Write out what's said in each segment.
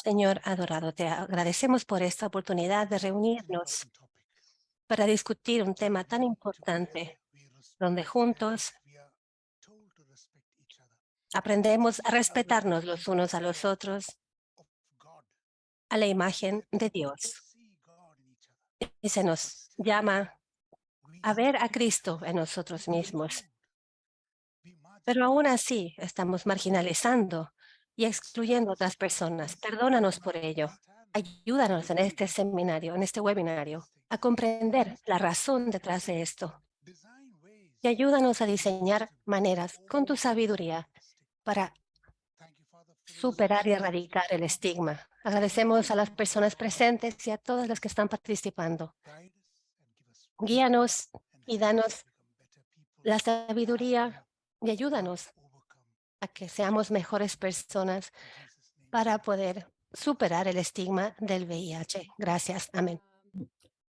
Señor adorado, te agradecemos por esta oportunidad de reunirnos para discutir un tema tan importante, donde juntos aprendemos a respetarnos los unos a los otros a la imagen de Dios. Y se nos llama a ver a Cristo en nosotros mismos. Pero aún así estamos marginalizando y excluyendo a otras personas. Perdónanos por ello. Ayúdanos en este seminario, en este webinario, a comprender la razón detrás de esto. Y ayúdanos a diseñar maneras con tu sabiduría para superar y erradicar el estigma. Agradecemos a las personas presentes y a todas las que están participando. Guíanos y danos la sabiduría y ayúdanos a que seamos mejores personas para poder superar el estigma del VIH. Gracias. Amén.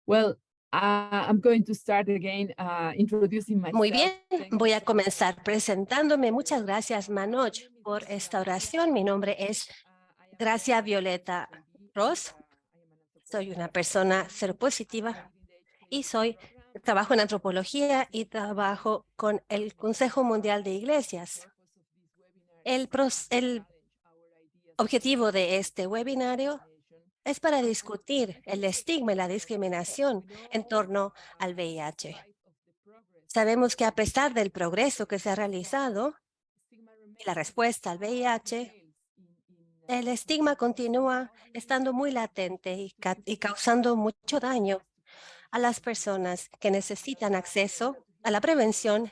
Well, I'm going to start again introducing myself. Muy bien, voy a comenzar presentándome. Muchas gracias, Manoj, por esta oración. Mi nombre es Gracia Violeta Ross. Soy una persona seropositiva y trabajo en antropología y trabajo con el Consejo Mundial de Iglesias. El objetivo de este webinario es para discutir el estigma y la discriminación en torno al VIH. Sabemos que a pesar del progreso que se ha realizado y la respuesta al VIH, el estigma continúa estando muy latente y causando mucho daño a las personas que necesitan acceso a la prevención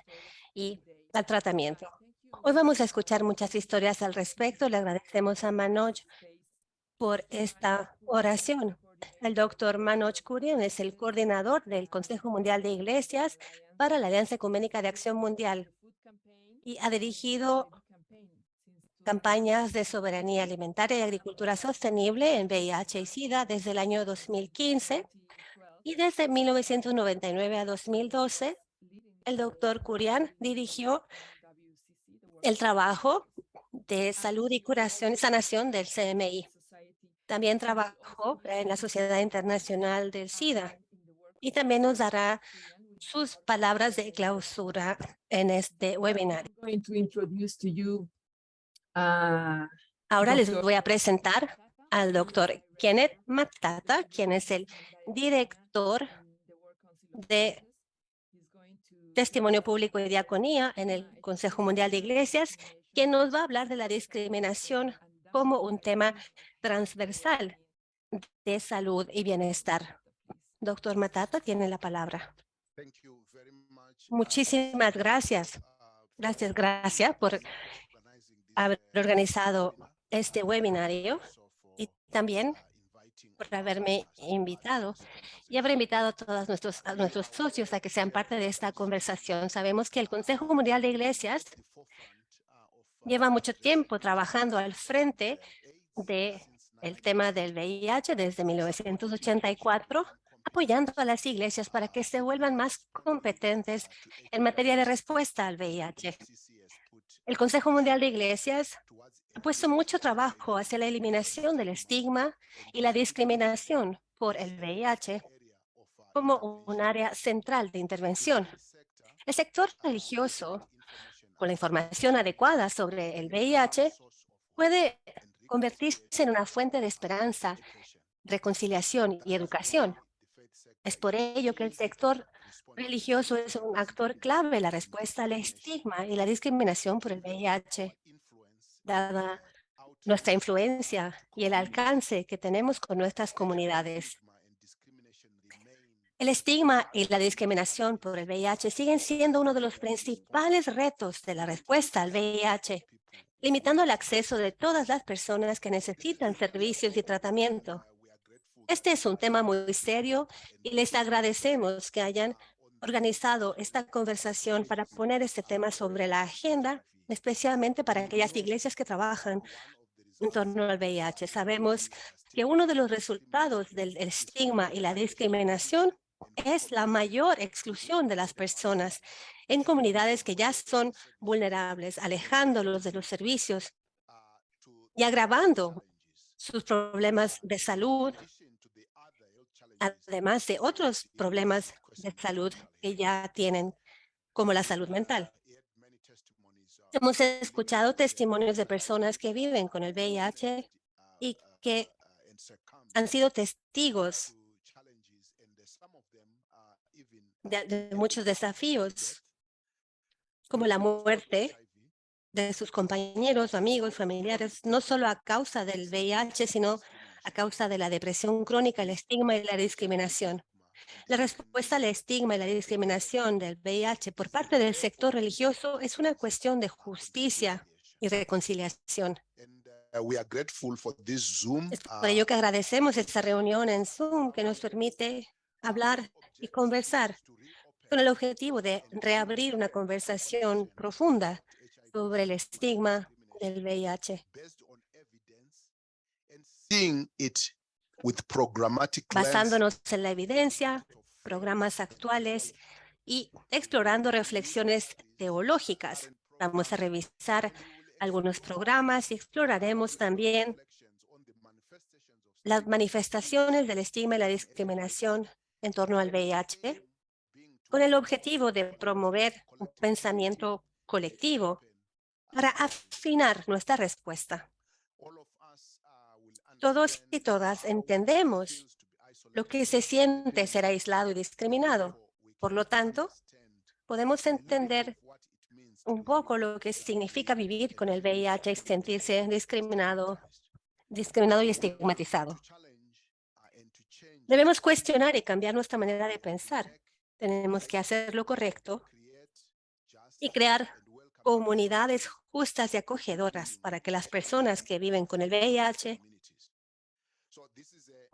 y al tratamiento. Hoy vamos a escuchar muchas historias al respecto. Le agradecemos a Manoj por esta oración. El doctor Manoj Kurian es el coordinador del Consejo Mundial de Iglesias para la Alianza Ecuménica de Acción Mundial y ha dirigido campañas de soberanía alimentaria y agricultura sostenible en VIH y SIDA desde el año 2015 y desde 1999 a 2012. El doctor Kurian dirigió el trabajo de salud y curación y sanación del CMI. También trabajó en la Sociedad Internacional del SIDA y también nos dará sus palabras de clausura en este webinar. Ahora les voy a presentar al doctor Kenneth Matata, quien es el director de Testimonio Público y Diaconía en el Consejo Mundial de Iglesias, quien nos va a hablar de la discriminación como un tema transversal de salud y bienestar. Doctor Matata, tiene la palabra. Muchísimas gracias. Gracias por haber organizado este webinario y también por haberme invitado y haber invitado a todos nuestros socios a que sean parte de esta conversación. Sabemos que el Consejo Mundial de Iglesias lleva mucho tiempo trabajando al frente del tema del VIH desde 1984, apoyando a las iglesias para que se vuelvan más competentes en materia de respuesta al VIH. El Consejo Mundial de Iglesias ha puesto mucho trabajo hacia la eliminación del estigma y la discriminación por el VIH como un área central de intervención. El sector religioso, con la información adecuada sobre el VIH, puede convertirse en una fuente de esperanza, reconciliación y educación. Es por ello que el sector religioso es un actor clave en la respuesta al estigma y la discriminación por el VIH, dada nuestra influencia y el alcance que tenemos con nuestras comunidades. El estigma y la discriminación por el VIH siguen siendo uno de los principales retos de la respuesta al VIH, limitando el acceso de todas las personas que necesitan servicios y tratamiento. Este es un tema muy serio y les agradecemos que hayan organizado esta conversación para poner este tema sobre la agenda, especialmente para aquellas iglesias que trabajan en torno al VIH. Sabemos que uno de los resultados del estigma y la discriminación es la mayor exclusión de las personas en comunidades que ya son vulnerables, alejándolos de los servicios y agravando sus problemas de salud, además de otros problemas de salud que ya tienen, como la salud mental. Hemos escuchado testimonios de personas que viven con el VIH y que han sido testigos de muchos desafíos, como la muerte de sus compañeros, amigos, familiares, no solo a causa del VIH, sino a causa de la depresión crónica, el estigma y la discriminación. La respuesta al estigma y la discriminación del VIH por parte del sector religioso es una cuestión de justicia y reconciliación. Es por ello que agradecemos esta reunión en Zoom que nos permite hablar y conversar con el objetivo de reabrir una conversación profunda sobre el estigma del VIH, basándonos en la evidencia, programas actuales y explorando reflexiones teológicas. Vamos a revisar algunos programas y exploraremos también las manifestaciones del estigma y la discriminación en torno al VIH, con el objetivo de promover un pensamiento colectivo para afinar nuestra respuesta. Todos y todas entendemos lo que se siente ser aislado y discriminado. Por lo tanto, podemos entender un poco lo que significa vivir con el VIH y sentirse discriminado y estigmatizado. Debemos cuestionar y cambiar nuestra manera de pensar. Tenemos que hacer lo correcto y crear comunidades justas y acogedoras para que las personas que viven con el VIH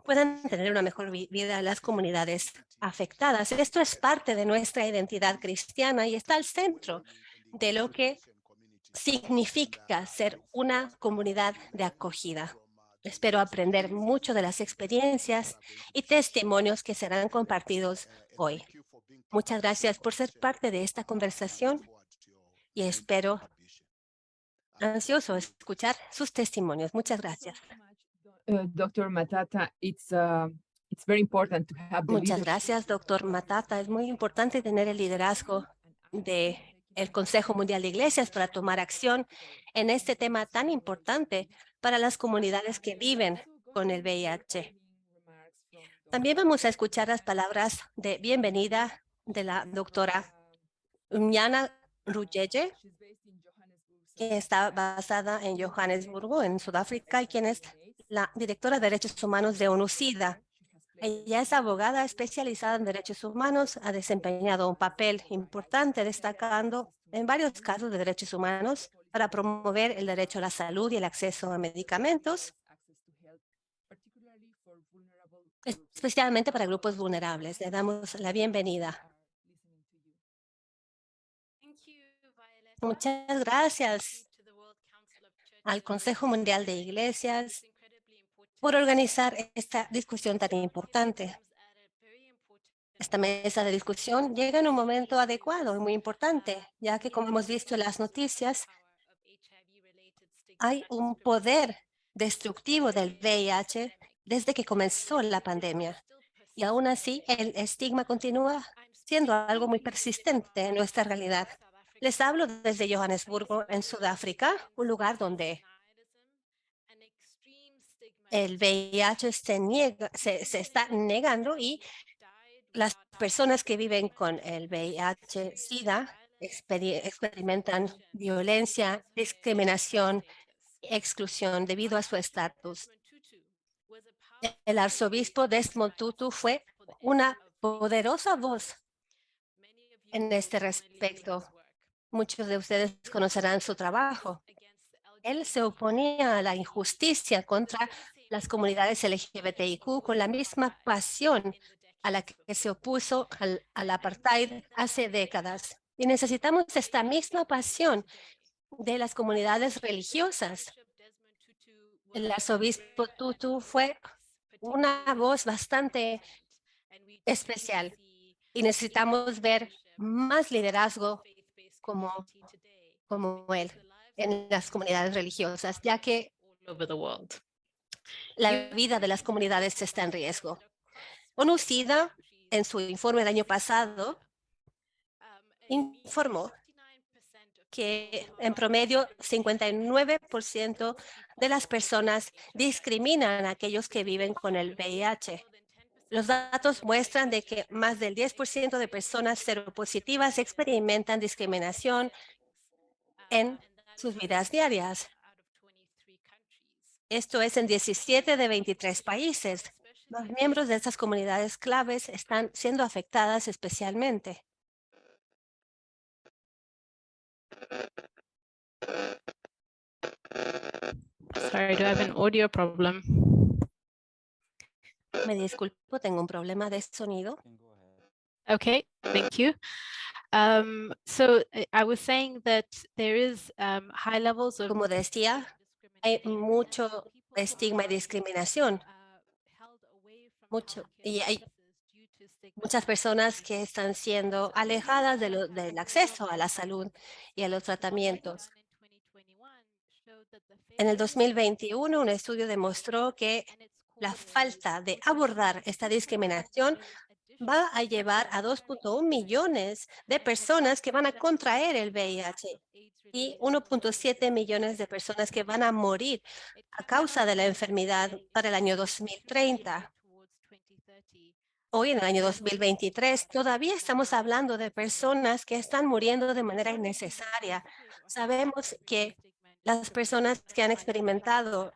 puedan tener una mejor vida en las comunidades afectadas. Esto es parte de nuestra identidad cristiana y está al centro de lo que significa ser una comunidad de acogida. Espero aprender mucho de las experiencias y testimonios que serán compartidos hoy. Muchas gracias por ser parte de esta conversación y espero ansioso escuchar sus testimonios. Muchas gracias. Dr. Matata, it's very important to have the Muchas leadership. gracias, doctor Matata. Es muy importante tener el liderazgo del Consejo Mundial de Iglesias para tomar acción en este tema tan importante para las comunidades que viven con el VIH. También vamos a escuchar las palabras de bienvenida de la doctora Unyana Rugege, que está basada en Johannesburgo, en Sudáfrica, y quien es la directora de Derechos Humanos de ONU-SIDA. Ella es abogada especializada en derechos humanos, ha desempeñado un papel importante destacando en varios casos de derechos humanos para promover el derecho a la salud y el acceso a medicamentos, especialmente para grupos vulnerables. Le damos la bienvenida. Muchas gracias al Consejo Mundial de Iglesias por organizar esta discusión tan importante. Esta mesa de discusión llega en un momento adecuado y muy importante, ya que, como hemos visto en las noticias, hay un poder destructivo del VIH desde que comenzó la pandemia. Y aún así, el estigma continúa siendo algo muy persistente en nuestra realidad. Les hablo desde Johannesburgo, en Sudáfrica, un lugar donde el VIH se está negando y las personas que viven con el VIH-Sida experimentan violencia, discriminación, exclusión debido a su estatus. El arzobispo Desmond Tutu fue una poderosa voz en este respecto. Muchos de ustedes conocerán su trabajo. Él se oponía a la injusticia contra las comunidades LGBTIQ con la misma pasión a la que se opuso al apartheid hace décadas. Y necesitamos esta misma pasión de las comunidades religiosas. El arzobispo Tutu fue una voz bastante especial y necesitamos ver más liderazgo como él en las comunidades religiosas, ya que La vida de las comunidades está en riesgo. ONU-SIDA, en su informe del año pasado, informó que en promedio 59% de las personas discriminan a aquellos que viven con el VIH. Los datos muestran de que más del 10% de personas seropositivas experimentan discriminación en sus vidas diarias. Esto es en 17 de 23 países. Los miembros de estas comunidades claves están siendo afectadas especialmente. Sorry, do I have an audio problem? Me disculpo, tengo un problema de sonido. Okay, thank you. I was saying that there is high levels of Como decía, hay mucho estigma y discriminación. Y hay muchas personas que están siendo alejadas del acceso a la salud y a los tratamientos. En el 2021, un estudio demostró que la falta de abordar esta discriminación va a llevar a 2.1 millones de personas que van a contraer el VIH y 1.7 millones de personas que van a morir a causa de la enfermedad para el año 2030. Hoy, en el año 2023, todavía estamos hablando de personas que están muriendo de manera innecesaria. Sabemos que las personas que han experimentado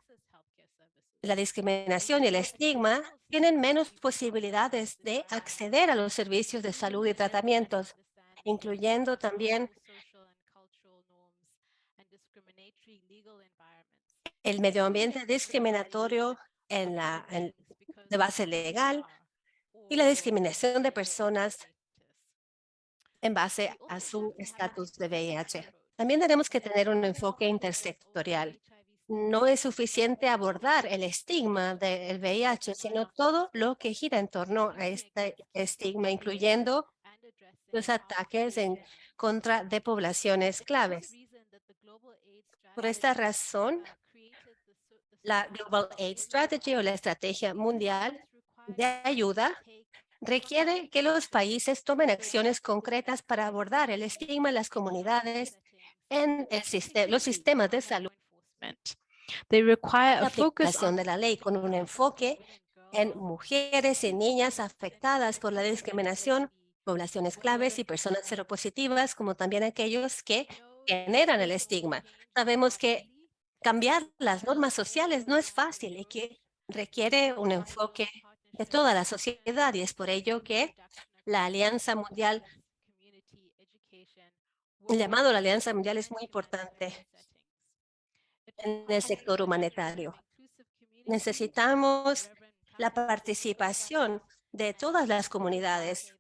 la discriminación y el estigma tienen menos posibilidades de acceder a los servicios de salud y tratamientos, incluyendo también el medio ambiente discriminatorio de base legal y la discriminación de personas en base a su estatus de VIH. También tenemos que tener un enfoque intersectorial. No es suficiente abordar el estigma del VIH, sino todo lo que gira en torno a este estigma, incluyendo los ataques en contra de poblaciones claves. Por esta razón, la Global AIDS Strategy o la Estrategia Mundial de Ayuda requiere que los países tomen acciones concretas para abordar el estigma en las comunidades en los sistemas de salud. They require La a focus aplicación on de la ley con un enfoque en mujeres y niñas afectadas por la discriminación, poblaciones claves y personas seropositivas, como también aquellos que generan el estigma. Sabemos que cambiar las normas sociales no es fácil y que requiere un enfoque de toda la sociedad, y es por ello que la Alianza Mundial, el llamado a la Alianza Mundial, es muy importante en el sector humanitario. Necesitamos la participación de todas las comunidades.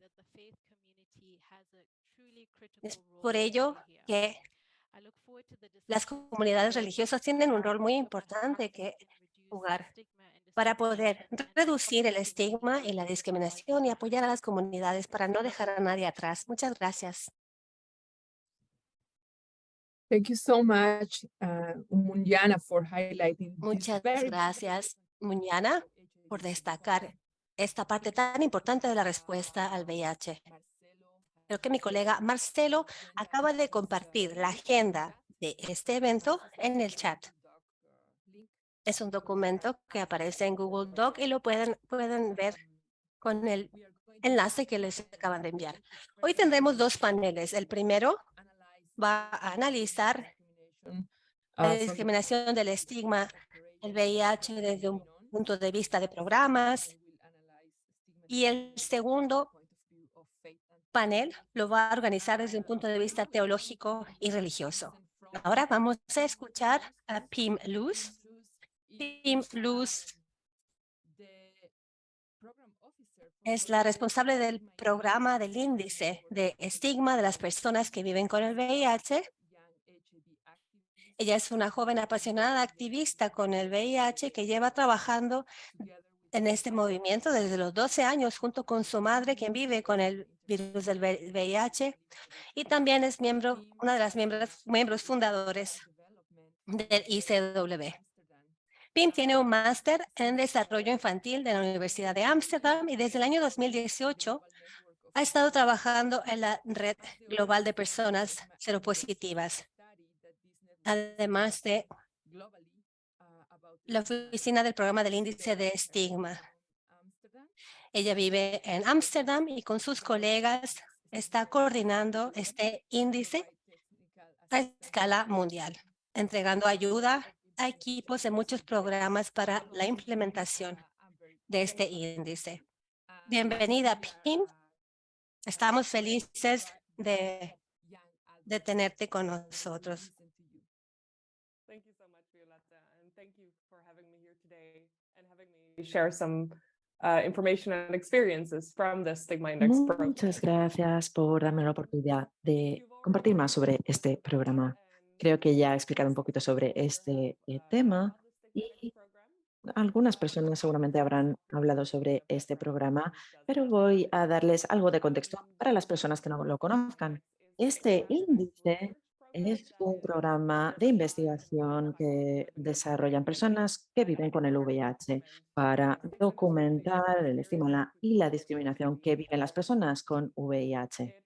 Es por ello que las comunidades religiosas tienen un rol muy importante que jugar para poder reducir el estigma y la discriminación y apoyar a las comunidades para no dejar a nadie atrás. Muchas gracias. Thank you so much, Munyana, for highlighting this Muchas very gracias, Muñana, por destacar esta parte tan importante de la respuesta al VIH. Creo que mi colega Marcelo acaba de compartir la agenda de este evento en el chat. Es un documento que aparece en Google Doc y lo pueden ver con el enlace que les acaban de enviar. Hoy tendremos dos paneles. El primero va a analizar la discriminación del estigma, el VIH desde un punto de vista de programas, y el segundo panel lo va a organizar desde un punto de vista teológico y religioso. Ahora vamos a escuchar a Pim Luz. Pim Luz es la responsable del programa del índice de estigma de las personas que viven con el VIH. Ella es una joven apasionada activista con el VIH que lleva trabajando en este movimiento desde los 12 años junto con su madre, quien vive con el virus del VIH, y también es una de las miembros fundadores del ICW. Pim tiene un máster en desarrollo infantil de la Universidad de Ámsterdam y desde el año 2018 ha estado trabajando en la red global de personas seropositivas, además de la oficina del programa del índice de estigma. Ella vive en Ámsterdam y con sus colegas está coordinando este índice a escala mundial, entregando ayuda a equipos de muchos programas para la implementación de este índice. Bienvenida, Pim. Estamos felices de tenerte con nosotros. Share some information and experiences from the Stigma Index program. Muchas gracias por darme la oportunidad de compartir más sobre este programa. Creo que ya he explicado un poquito sobre este tema y algunas personas seguramente habrán hablado sobre este programa, pero voy a darles algo de contexto para las personas que no lo conozcan. Este índice es un programa de investigación que desarrollan personas que viven con el VIH para documentar el estigma y la discriminación que viven las personas con VIH.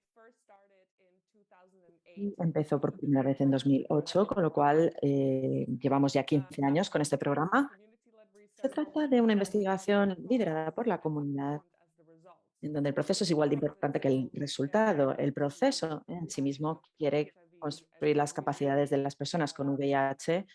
Y empezó por primera vez en 2008, con lo cual llevamos ya 15 años con este programa. Se trata de una investigación liderada por la comunidad, en donde el proceso es igual de importante que el resultado. El proceso en sí mismo quiere construir las capacidades de las personas con VIH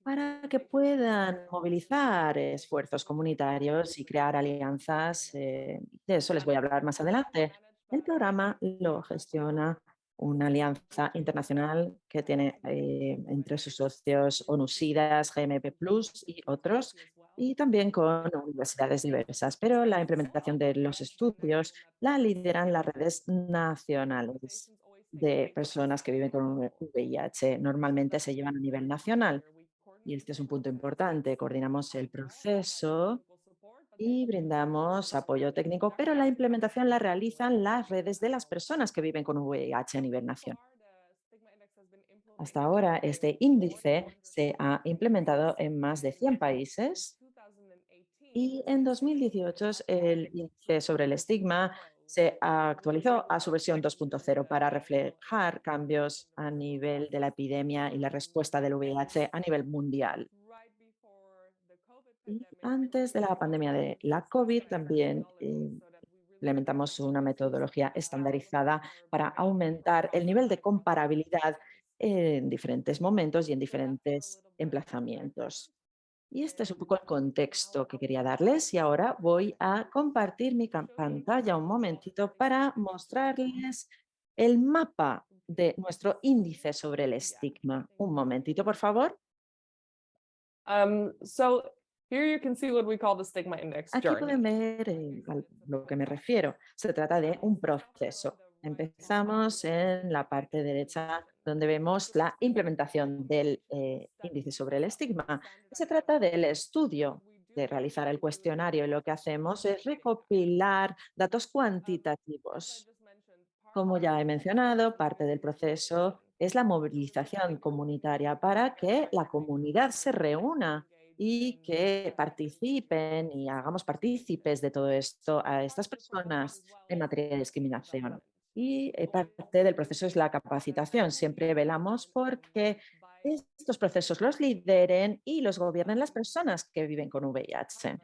para que puedan movilizar esfuerzos comunitarios y crear alianzas. De eso les voy a hablar más adelante. El programa lo gestiona una alianza internacional que tiene entre sus socios ONU-SIDA, GMP Plus y otros, y también con universidades diversas. Pero la implementación de los estudios la lideran las redes nacionales de personas que viven con VIH. Normalmente se llevan a nivel nacional. Y este es un punto importante. Coordinamos el proceso y brindamos apoyo técnico, pero la implementación la realizan las redes de las personas que viven con VIH a nivel nacional. Hasta ahora, este índice se ha implementado en más de 100 países y en 2018 el índice sobre el estigma se actualizó a su versión 2.0 para reflejar cambios a nivel de la epidemia y la respuesta del VIH a nivel mundial. Y antes de la pandemia de la COVID también implementamos una metodología estandarizada para aumentar el nivel de comparabilidad en diferentes momentos y en diferentes emplazamientos. Y este es un poco el contexto que quería darles y ahora voy a compartir mi pantalla un momentito para mostrarles el mapa de nuestro índice sobre el estigma. Un momentito, por favor. So here you can see what we call the Stigma Index Aquí journey. pueden ver a lo que me refiero. Se trata de un proceso. Empezamos en la parte derecha donde vemos la implementación del índice sobre el estigma. Se trata del estudio, de realizar el cuestionario. Y lo que hacemos es recopilar datos cuantitativos. Como ya he mencionado, parte del proceso es la movilización comunitaria para que la comunidad se reúna y que participen y hagamos partícipes de todo esto a estas personas en materia de discriminación. Y parte del proceso es la capacitación. Siempre velamos porque estos procesos los lideren y los gobiernen las personas que viven con VIH.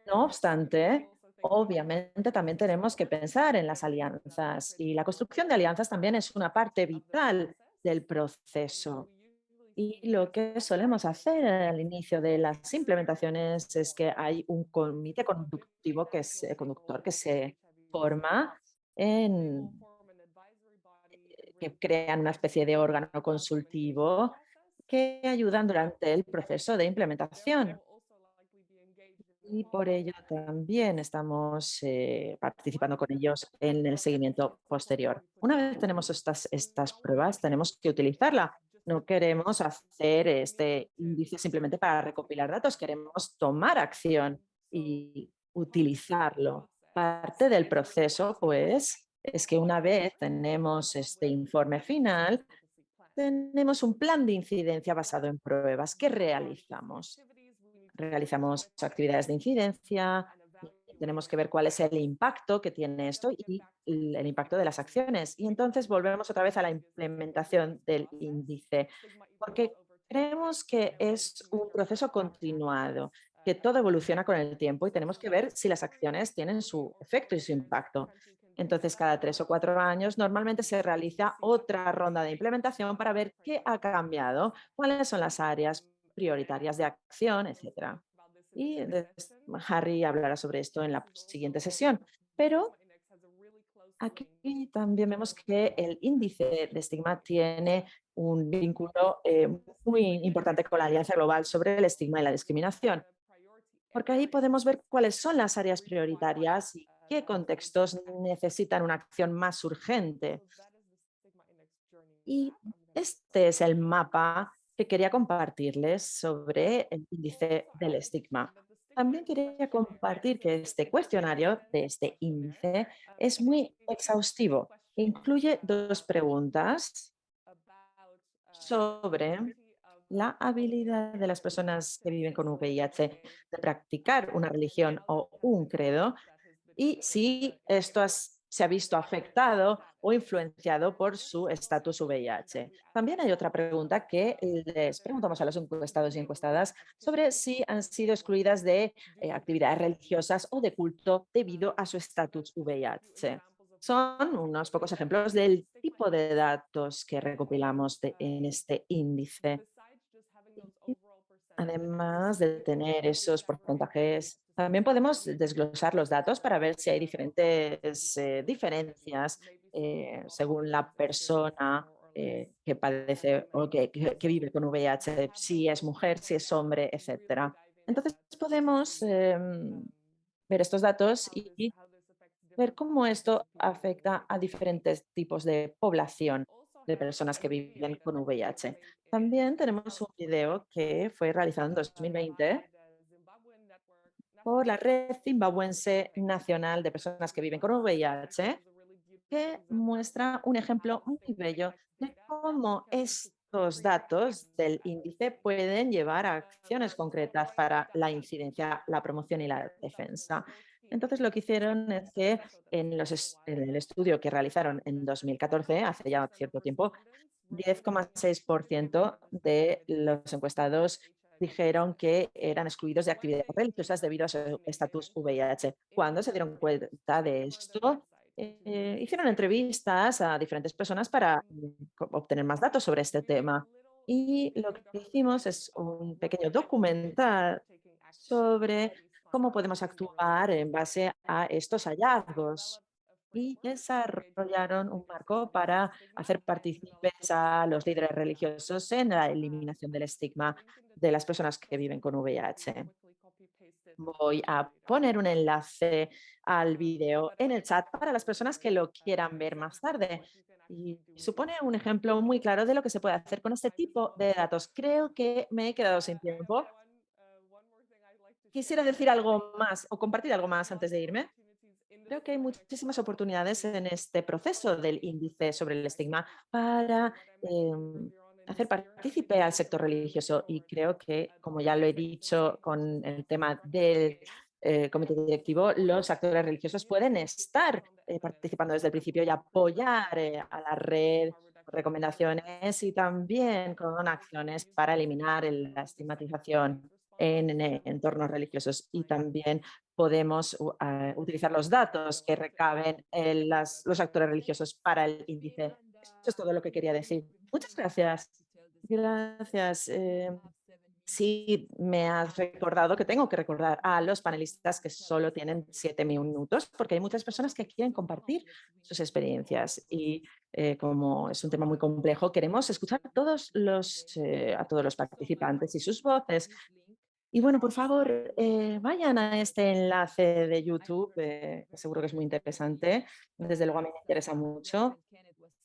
No obstante, obviamente también tenemos que pensar en las alianzas y la construcción de alianzas también es una parte vital del proceso. Y lo que solemos hacer al inicio de las implementaciones es que hay un comité conductivo conductor que se forma que crean una especie de órgano consultivo que ayudan durante el proceso de implementación. Y por ello también estamos participando con ellos en el seguimiento posterior. Una vez tenemos estas pruebas, tenemos que utilizarla. No queremos hacer este índice simplemente para recopilar datos, queremos tomar acción y utilizarlo. Parte del proceso, pues, es que una vez tenemos este informe final, tenemos un plan de incidencia basado en pruebas. ¿Qué realizamos? Realizamos actividades de incidencia, tenemos que ver cuál es el impacto que tiene esto y el impacto de las acciones. Y entonces volvemos otra vez a la implementación del índice, porque creemos que es un proceso continuado, que todo evoluciona con el tiempo y tenemos que ver si las acciones tienen su efecto y su impacto. Entonces, cada 3 o 4 años normalmente se realiza otra ronda de implementación para ver qué ha cambiado, cuáles son las áreas prioritarias de acción, etcétera. Y Harry hablará sobre esto en la siguiente sesión. Pero aquí también vemos que el índice de estigma tiene un vínculo muy importante con la Alianza Global sobre el Estigma y la Discriminación, porque ahí podemos ver cuáles son las áreas prioritarias y qué contextos necesitan una acción más urgente. Y este es el mapa que quería compartirles sobre el índice del estigma. También quería compartir que este cuestionario de este índice es muy exhaustivo. Incluye 2 preguntas sobre la habilidad de las personas que viven con VIH de practicar una religión o un credo y si esto se ha visto afectado o influenciado por su estatus VIH. También hay otra pregunta que les preguntamos a los encuestados y encuestadas sobre si han sido excluidas de actividades religiosas o de culto debido a su estatus VIH. Son unos pocos ejemplos del tipo de datos que recopilamos en este índice. Además de tener esos porcentajes, también podemos desglosar los datos para ver si hay diferentes diferencias según la persona que padece o que vive con VIH, si es mujer, si es hombre, etcétera. Entonces podemos ver estos datos y ver cómo esto afecta a diferentes tipos de población de personas que viven con VIH. También tenemos un video que fue realizado en 2020 por la Red Zimbabuense Nacional de Personas que Viven con VIH, que muestra un ejemplo muy bello de cómo estos datos del índice pueden llevar a acciones concretas para la incidencia, la promoción y la defensa. Entonces, lo que hicieron es que en el estudio que realizaron en 2014, hace ya cierto tiempo, 10,6% de los encuestados dijeron que eran excluidos de actividades religiosas debido a su estatus VIH. Cuando se dieron cuenta de esto, hicieron entrevistas a diferentes personas para obtener más datos sobre este tema. Y lo que hicimos es un pequeño documental sobre cómo podemos actuar en base a estos hallazgos y desarrollaron un marco para hacer partícipes a los líderes religiosos en la eliminación del estigma de las personas que viven con VIH. Voy a poner un enlace al video en el chat para las personas que lo quieran ver más tarde. Y supone un ejemplo muy claro de lo que se puede hacer con este tipo de datos. Creo que me he quedado sin tiempo. Quisiera decir algo más o compartir algo más antes de irme. Creo que hay muchísimas oportunidades en este proceso del índice sobre el estigma para hacer partícipe al sector religioso y creo que, como ya lo he dicho con el tema del comité directivo, los actores religiosos pueden estar participando desde el principio y apoyar a la red con recomendaciones y también con acciones para eliminar la estigmatización en entornos religiosos y también podemos utilizar los datos que recaben los actores religiosos para el índice. Eso es todo lo que quería decir. Muchas gracias. Gracias. Sí, me has recordado que tengo que recordar a los panelistas que solo tienen 7 minutos, porque hay muchas personas que quieren compartir sus experiencias y como es un tema muy complejo, queremos escuchar a todos los participantes y sus voces. Y bueno, por favor, vayan a este enlace de YouTube, que seguro que es muy interesante. Desde luego a mí me interesa mucho,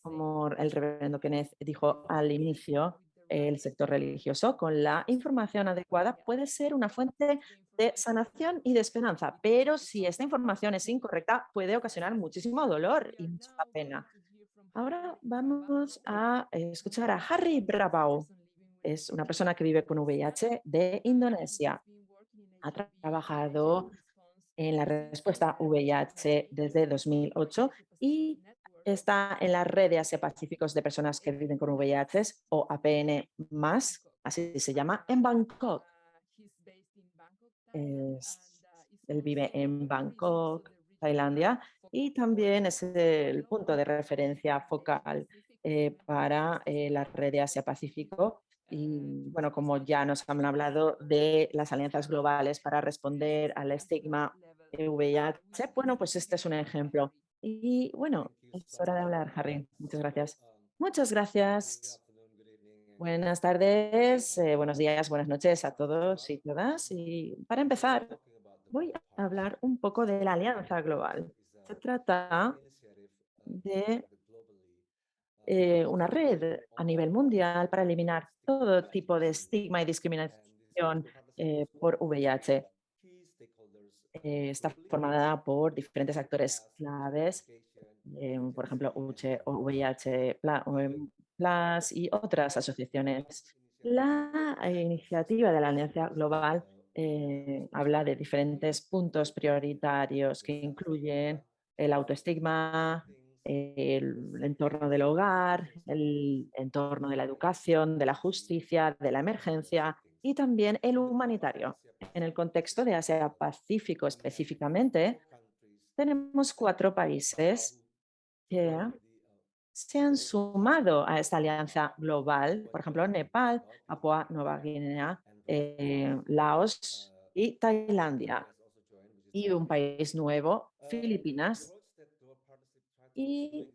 como el reverendo Kenneth dijo al inicio, el sector religioso con la información adecuada puede ser una fuente de sanación y de esperanza, pero si esta información es incorrecta puede ocasionar muchísimo dolor y mucha pena. Ahora vamos a escuchar a Harry Brabau. Es una persona que vive con VIH de Indonesia. Ha trabajado en la respuesta VIH desde 2008 y está en la red de Asia-Pacíficos de personas que viven con VIH o APN+, así se llama, en Bangkok. Él vive en Bangkok, Tailandia, y también es el punto de referencia focal para la red de Asia-Pacífico. Y bueno, como ya nos han hablado de las alianzas globales para responder al estigma VIH, bueno, pues este es un ejemplo. Y bueno, es hora de hablar, Harry. Muchas gracias. Muchas gracias. Buenas tardes, buenos días, buenas noches a todos y todas. Y para empezar, voy a hablar un poco de la Alianza Global. Se trata de una red a nivel mundial para eliminar todo tipo de estigma y discriminación por VIH. Está formada por diferentes actores claves, por ejemplo, VIH Plus y otras asociaciones. La iniciativa de la Alianza Global habla de diferentes puntos prioritarios que incluyen el autoestigma, el entorno del hogar, el entorno de la educación, de la justicia, de la emergencia y también el humanitario. En el contexto de Asia-Pacífico específicamente, tenemos 4 países que se han sumado a esta alianza global, por ejemplo, Nepal, Papúa Nueva Guinea, Laos y Tailandia. Y un país nuevo, Filipinas. Y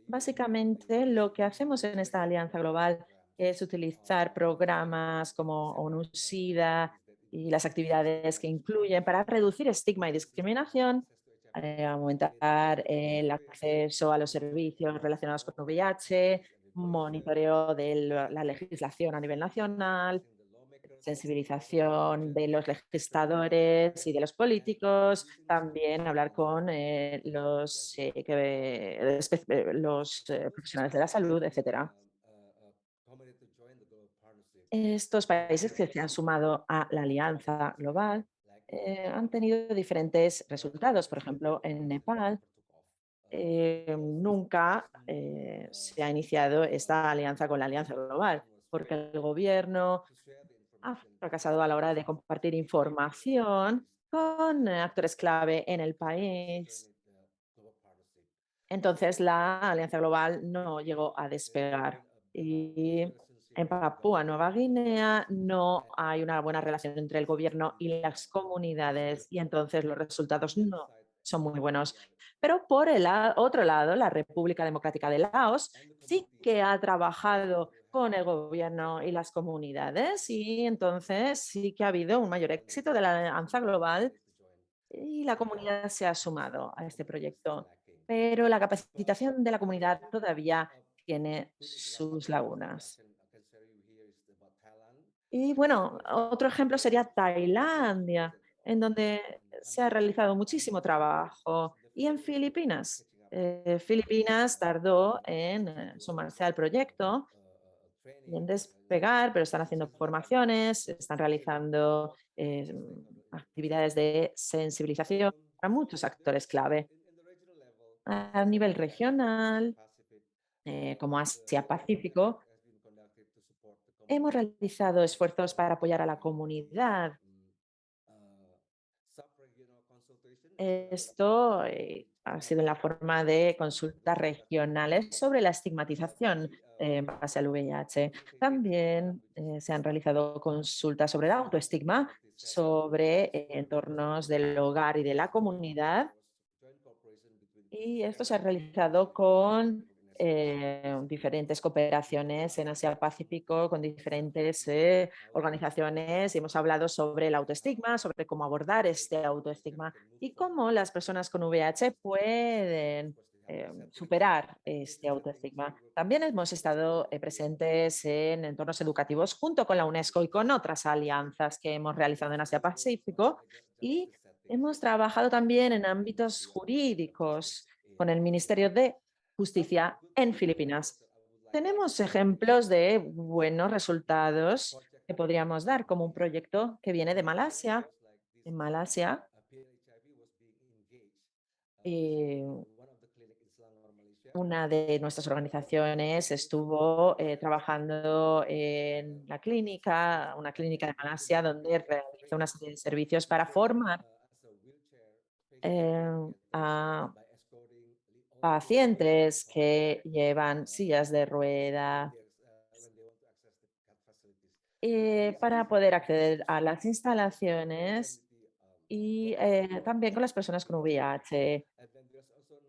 básicamente lo que hacemos en esta alianza global es utilizar programas como ONU-SIDA y las actividades que incluyen para reducir estigma y discriminación, aumentar el acceso a los servicios relacionados con VIH, monitoreo de la legislación a nivel nacional, sensibilización de los legisladores y de los políticos, también hablar con los profesionales de la salud, etcétera. Estos países que se han sumado a la alianza global han tenido diferentes resultados. Por ejemplo, en Nepal nunca se ha iniciado esta alianza con la alianza global, porque el gobierno ha fracasado a la hora de compartir información con actores clave en el país. Entonces, la alianza global no llegó a despegar. Y en Papúa Nueva Guinea no hay una buena relación entre el gobierno y las comunidades y entonces los resultados no son muy buenos. Pero por el otro lado, la República Democrática de Laos sí que ha trabajado con el gobierno y las comunidades y entonces sí que ha habido un mayor éxito de la alianza global y la comunidad se ha sumado a este proyecto. Pero la capacitación de la comunidad todavía tiene sus lagunas. Y bueno, otro ejemplo sería Tailandia, en donde se ha realizado muchísimo trabajo. Y en Filipinas. Filipinas tardó en sumarse al proyecto y en despegar, pero están haciendo formaciones, están realizando actividades de sensibilización para muchos actores clave. A nivel regional, como Asia-Pacífico, hemos realizado esfuerzos para apoyar a la comunidad. Esto ha sido en la forma de consultas regionales sobre la estigmatización en base al VIH. También se han realizado consultas sobre el autoestigma, sobre entornos del hogar y de la comunidad. Y esto se ha realizado con diferentes cooperaciones en Asia-Pacífico, con diferentes organizaciones. Y hemos hablado sobre el autoestigma, sobre cómo abordar este autoestigma y cómo las personas con VIH pueden superar este autoestigma. También hemos estado presentes en entornos educativos junto con la UNESCO y con otras alianzas que hemos realizado en Asia-Pacífico y hemos trabajado también en ámbitos jurídicos con el Ministerio de justicia en Filipinas. Tenemos ejemplos de buenos resultados que podríamos dar, como un proyecto que viene de Malasia. En Malasia, una de nuestras organizaciones estuvo trabajando en la clínica, una clínica de Malasia, donde realizó una serie de servicios para formar a pacientes que llevan sillas de ruedas para poder acceder a las instalaciones y también con las personas con VIH.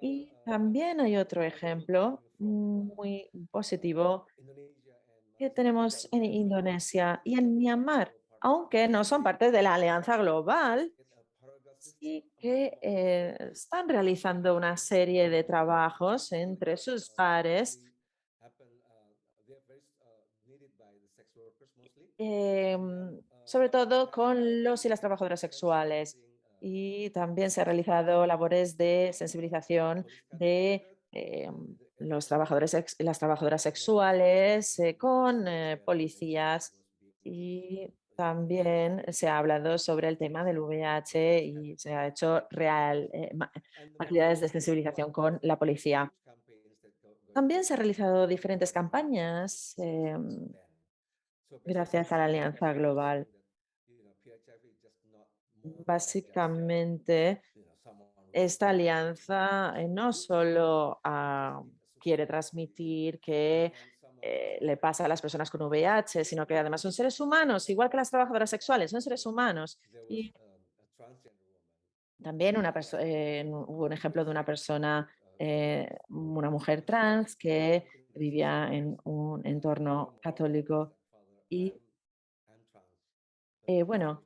Y también hay otro ejemplo muy positivo que tenemos en Indonesia y en Myanmar, aunque no son parte de la Alianza Global, sí que están realizando una serie de trabajos entre sus pares, sobre todo con los y las trabajadoras sexuales. Y también se han realizado labores de sensibilización de los trabajadores, las trabajadoras sexuales con policías, y también se ha hablado sobre el tema del VIH y se ha hecho actividades de sensibilización con la policía. También se han realizado diferentes campañas gracias a la Alianza Global. Básicamente, esta alianza no solo quiere transmitir que le pasa a las personas con VIH, sino que además son seres humanos, igual que las trabajadoras sexuales, son seres humanos. Y también hubo un ejemplo de una persona, una mujer trans que vivía en un entorno católico y bueno,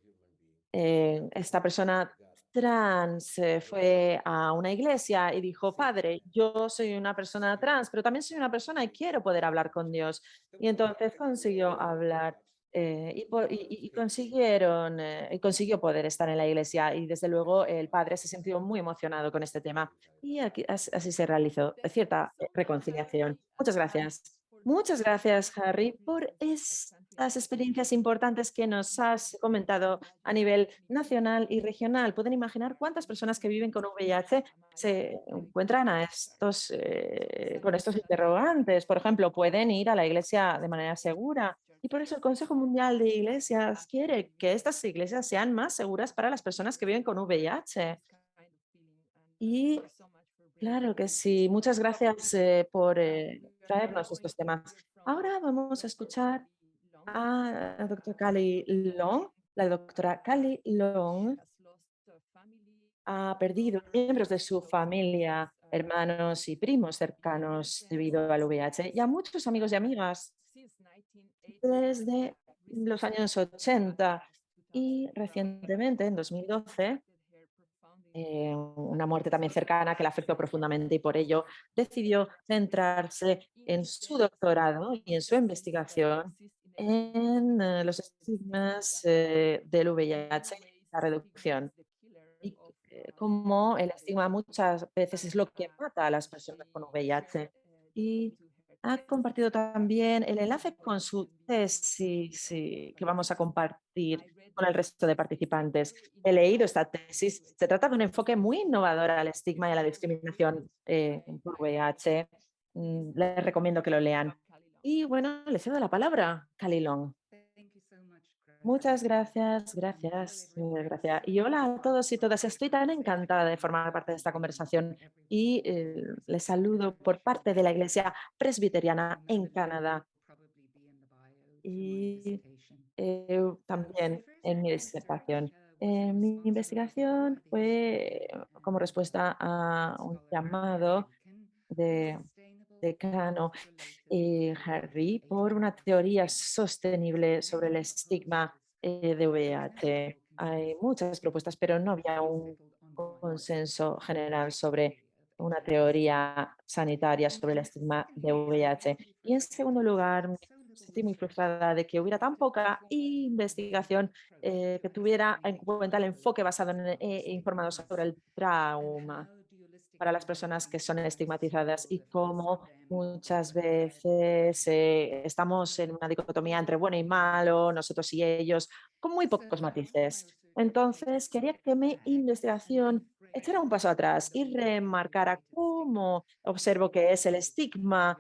esta persona trans fue a una iglesia y dijo: padre, yo soy una persona trans, pero también soy una persona y quiero poder hablar con Dios. Y entonces consiguió hablar y consiguieron, y consiguió poder estar en la iglesia, y desde luego el padre se sintió muy emocionado con este tema y así se realizó cierta reconciliación. Muchas gracias. Muchas gracias, Harry, por estas experiencias importantes que nos has comentado a nivel nacional y regional. Pueden imaginar cuántas personas que viven con VIH se encuentran con estos interrogantes. Por ejemplo, pueden ir a la iglesia de manera segura. Y por eso el Consejo Mundial de Iglesias quiere que estas iglesias sean más seguras para las personas que viven con VIH. Y claro que sí. Muchas gracias por traernos estos temas. Ahora vamos a escuchar a la doctora Cali Long. La doctora Cali Long ha perdido miembros de su familia, hermanos y primos cercanos debido al VIH, y a muchos amigos y amigas desde los años 80, y recientemente, en 2012, una muerte también cercana que la afectó profundamente, y por ello decidió centrarse en su doctorado y en su investigación en los estigmas del VIH y la reducción. Y como el estigma muchas veces es lo que mata a las personas con VIH. Y ha compartido también el enlace con su tesis que vamos a compartir con el resto de participantes. He leído esta tesis. Se trata de un enfoque muy innovador al estigma y a la discriminación por VIH. Les recomiendo que lo lean. Y bueno, les cedo la palabra, Kalilong. Muchas gracias, gracias, gracias. Y hola a todos y todas. Estoy tan encantada de formar parte de esta conversación y les saludo por parte de la Iglesia Presbiteriana en Canadá. Y también en mi disertación. Mi investigación fue como respuesta a un llamado de decano Harry por una teoría sostenible sobre el estigma de VIH. Hay muchas propuestas, pero no había un consenso general sobre una teoría sanitaria sobre el estigma de VIH. Y en segundo lugar, me sentí muy frustrada de que hubiera tan poca investigación que tuviera en cuenta el enfoque basado en informado sobre el trauma. para las personas que son estigmatizadas y cómo muchas veces estamos en una dicotomía entre bueno y malo, nosotros y ellos, con muy pocos matices. Entonces, quería que mi investigación echara un paso atrás y remarcara cómo observo que es el estigma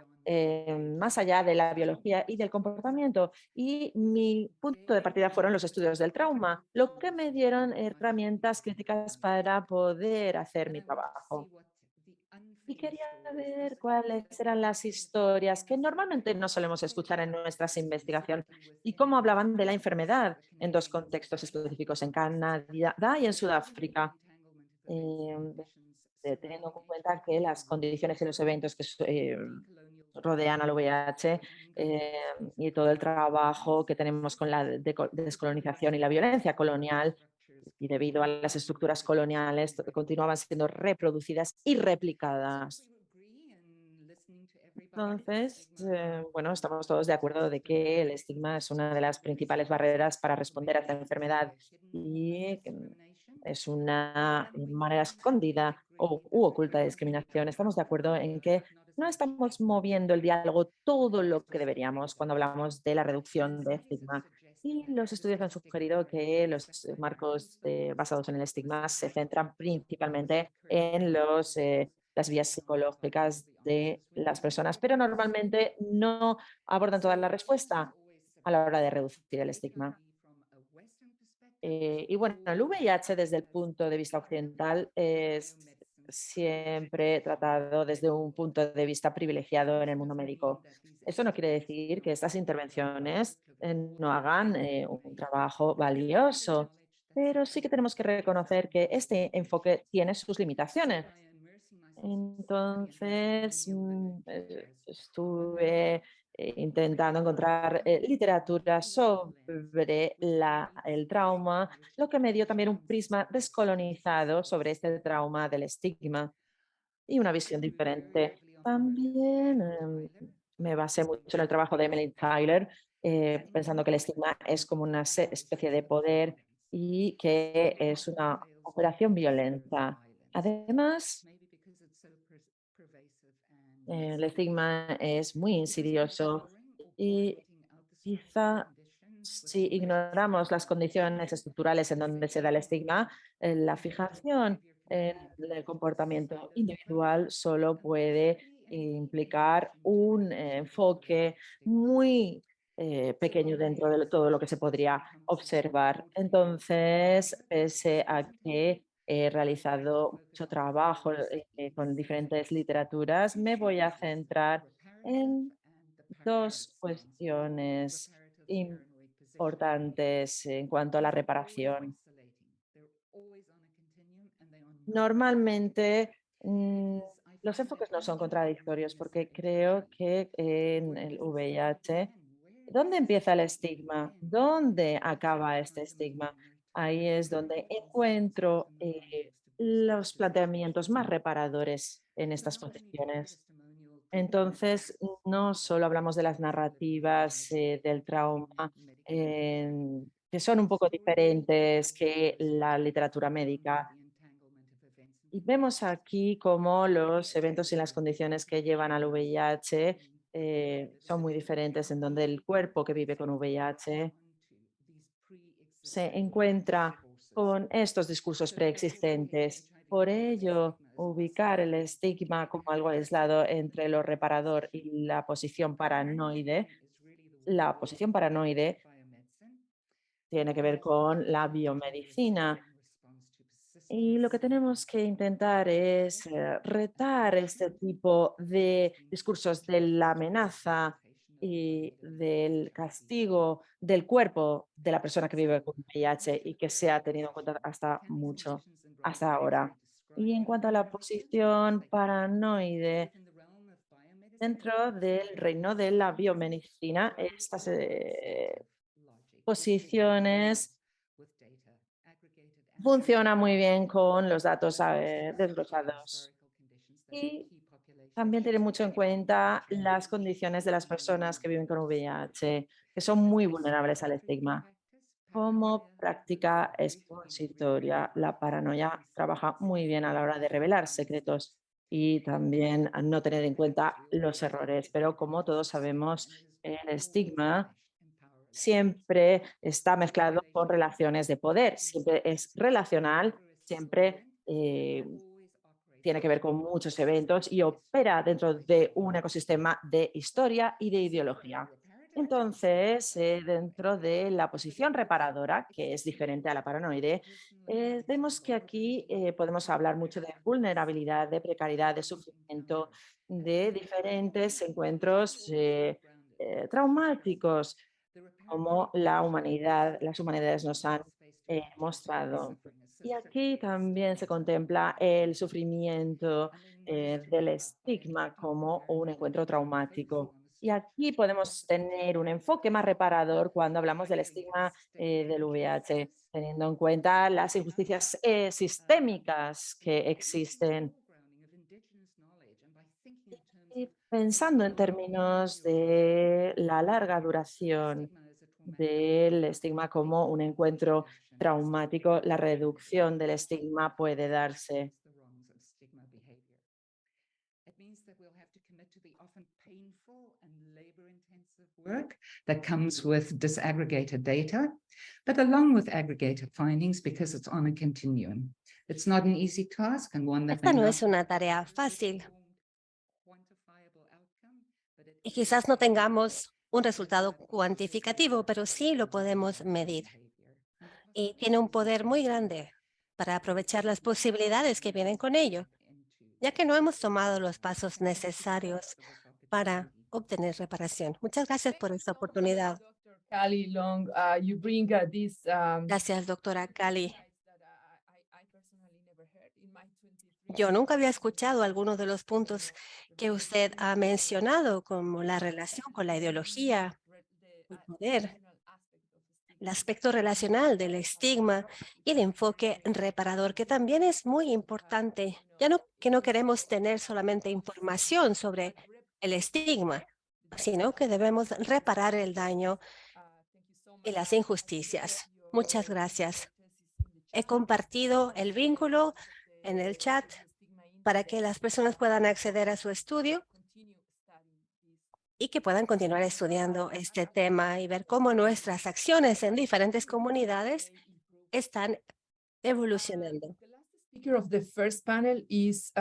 más allá de la biología y del comportamiento. Y mi punto de partida fueron los estudios del trauma, lo que me dieron herramientas críticas para poder hacer mi trabajo. Y quería ver cuáles eran las historias que normalmente no solemos escuchar en nuestras investigaciones y cómo hablaban de la enfermedad en dos contextos específicos, en Canadá y en Sudáfrica. Teniendo en cuenta que las condiciones y los eventos que rodean al VIH y todo el trabajo que tenemos con la descolonización y la violencia colonial, y debido a las estructuras coloniales, continuaban siendo reproducidas y replicadas. Entonces, bueno, estamos todos de acuerdo de que el estigma es una de las principales barreras para responder a esta enfermedad y que es una manera escondida u oculta de discriminación. Estamos de acuerdo en que no estamos moviendo el diálogo todo lo que deberíamos cuando hablamos de la reducción de estigma. Y los estudios han sugerido que los marcos basados en el estigma se centran principalmente en las vías psicológicas de las personas, pero normalmente no abordan toda la respuesta a la hora de reducir el estigma. Y bueno, el VIH desde el punto de vista occidental es siempre tratado desde un punto de vista privilegiado en el mundo médico. Eso no quiere decir que estas intervenciones no hagan un trabajo valioso, pero sí que tenemos que reconocer que este enfoque tiene sus limitaciones. Entonces, estuve intentando encontrar literatura sobre el trauma, lo que me dio también un prisma descolonizado sobre este trauma del estigma y una visión diferente. También me basé mucho en el trabajo de Emily Tyler, pensando que el estigma es como una especie de poder y que es una operación violenta. Además, el estigma es muy insidioso y quizá si ignoramos las condiciones estructurales en donde se da el estigma, la fijación en el comportamiento individual solo puede implicar un enfoque muy pequeño dentro de todo lo que se podría observar. Entonces, pese a que he realizado mucho trabajo con diferentes literaturas, me voy a centrar en dos cuestiones importantes en cuanto a la reparación. Normalmente, los enfoques no son contradictorios porque creo que en el VIH, ¿dónde empieza el estigma? ¿Dónde acaba este estigma? Ahí es donde encuentro los planteamientos más reparadores en estas posiciones. Entonces, no solo hablamos de las narrativas del trauma, que son un poco diferentes que la literatura médica. Y vemos aquí cómo los eventos y las condiciones que llevan al VIH son muy diferentes, en donde el cuerpo que vive con VIH se encuentra con estos discursos preexistentes. Por ello, ubicar el estigma como algo aislado entre lo reparador y la posición paranoide tiene que ver con la biomedicina. Y lo que tenemos que intentar es retar este tipo de discursos de la amenaza y del castigo del cuerpo de la persona que vive con VIH y que se ha tenido en cuenta hasta ahora. Y en cuanto a la posición paranoide, dentro del reino de la biomedicina, estas posiciones funciona muy bien con los datos desglosados y también tiene mucho en cuenta las condiciones de las personas que viven con VIH, que son muy vulnerables al estigma. Como práctica expositoria, la paranoia trabaja muy bien a la hora de revelar secretos. y también a no tener en cuenta los errores. Pero como todos sabemos, el estigma siempre está mezclado con relaciones de poder, siempre es relacional, siempre tiene que ver con muchos eventos y opera dentro de un ecosistema de historia y de ideología. Entonces, dentro de la posición reparadora, que es diferente a la paranoide, vemos que aquí podemos hablar mucho de vulnerabilidad, de precariedad, de sufrimiento, de diferentes encuentros traumáticos, como las humanidades nos han mostrado. Y aquí también se contempla el sufrimiento del estigma como un encuentro traumático. Y aquí podemos tener un enfoque más reparador cuando hablamos del estigma del VIH, teniendo en cuenta las injusticias sistémicas que existen. Y pensando en términos de la larga duración del estigma como un encuentro traumático, la reducción del estigma puede darse. Work that comes with disaggregated data, but along with aggregated findings, because it's on a continuum. It's not an easy task and one that Esta may no not es una tarea fácil quantifiable outcome, but it y quizás no tengamos un resultado cuantificativo, pero sí lo podemos medir. Y tiene un poder muy grande para aprovechar las posibilidades que vienen con ello, ya que no hemos tomado los pasos necesarios para obtener reparación. Muchas gracias por esta oportunidad. Dr. Kali Long, you bring this Gracias, doctora Cali. insights that I personally never heard in my 23 Yo nunca había escuchado algunos de los puntos que usted ha mencionado, como la relación con la ideología, el poder, el aspecto relacional del estigma y el enfoque reparador, que también es muy importante. Ya no que no queremos tener solamente información sobre el estigma, sino que debemos reparar el daño y las injusticias. Muchas gracias. He compartido el vínculo en el chat para que las personas puedan acceder a su estudio y que puedan continuar estudiando este tema y ver cómo nuestras acciones en diferentes comunidades están evolucionando. speaker of the first panel is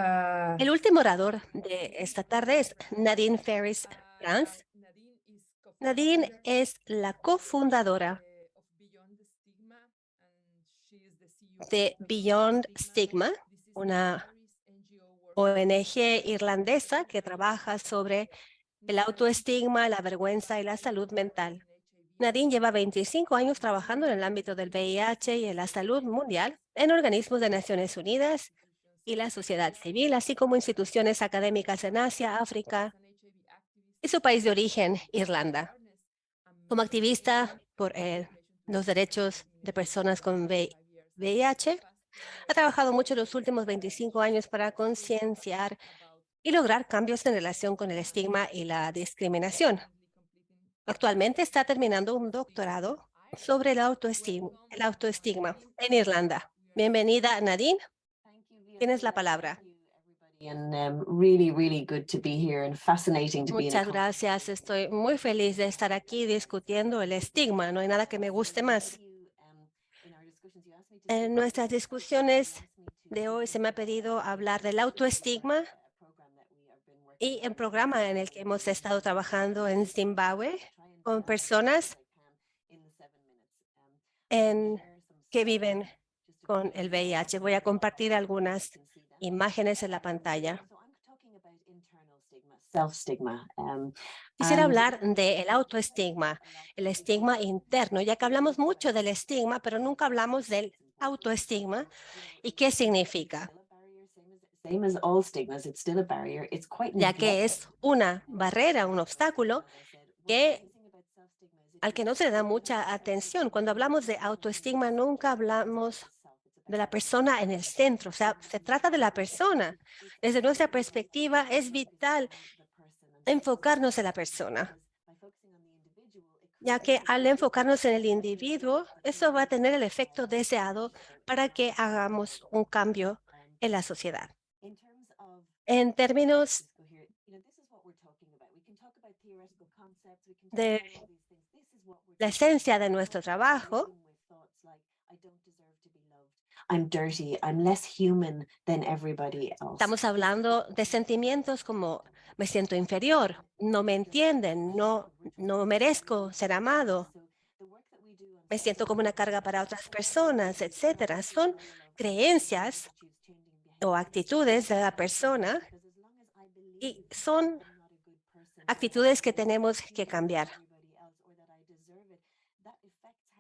El último orador de esta tarde es Nadine Ferris Franz. Nadine es la cofundadora de Beyond Stigma, una ONG irlandesa que trabaja sobre el autoestigma, la vergüenza y la salud mental. Nadine lleva 25 años trabajando en el ámbito del VIH y en la salud mundial en organismos de Naciones Unidas y la sociedad civil, así como instituciones académicas en Asia, África y su país de origen, Irlanda. Como activista por los derechos de personas con VIH, ha trabajado mucho en los últimos 25 años para concienciar y lograr cambios en relación con el estigma y la discriminación. Actualmente está terminando un doctorado sobre el autoestigma en Irlanda. Bienvenida, Nadine. Tienes la palabra. Muchas gracias. Estoy muy feliz de estar aquí discutiendo el estigma. No hay nada que me guste más. En nuestras discusiones de hoy se me ha pedido hablar del autoestigma y el programa en el que hemos estado trabajando en Zimbabue con personas que viven con el VIH. Voy a compartir algunas imágenes en la pantalla. Quisiera hablar del autoestigma, el estigma interno, ya que hablamos mucho del estigma, pero nunca hablamos del autoestigma y qué significa. Ya que es una barrera, un obstáculo al que no se le da mucha atención. Cuando hablamos de autoestigma, nunca hablamos de la persona en el centro, o sea, se trata de la persona. Desde nuestra perspectiva, es vital enfocarnos en la persona, ya que al enfocarnos en el individuo, eso va a tener el efecto deseado para que hagamos un cambio en la sociedad. En términos de la esencia de nuestro trabajo, I'm dirty, I'm less human than everybody else. estamos hablando de sentimientos como me siento inferior, no me entienden, no merezco ser amado, me siento como una carga para otras personas, etcétera. Son creencias o actitudes de la persona y son actitudes que tenemos que cambiar.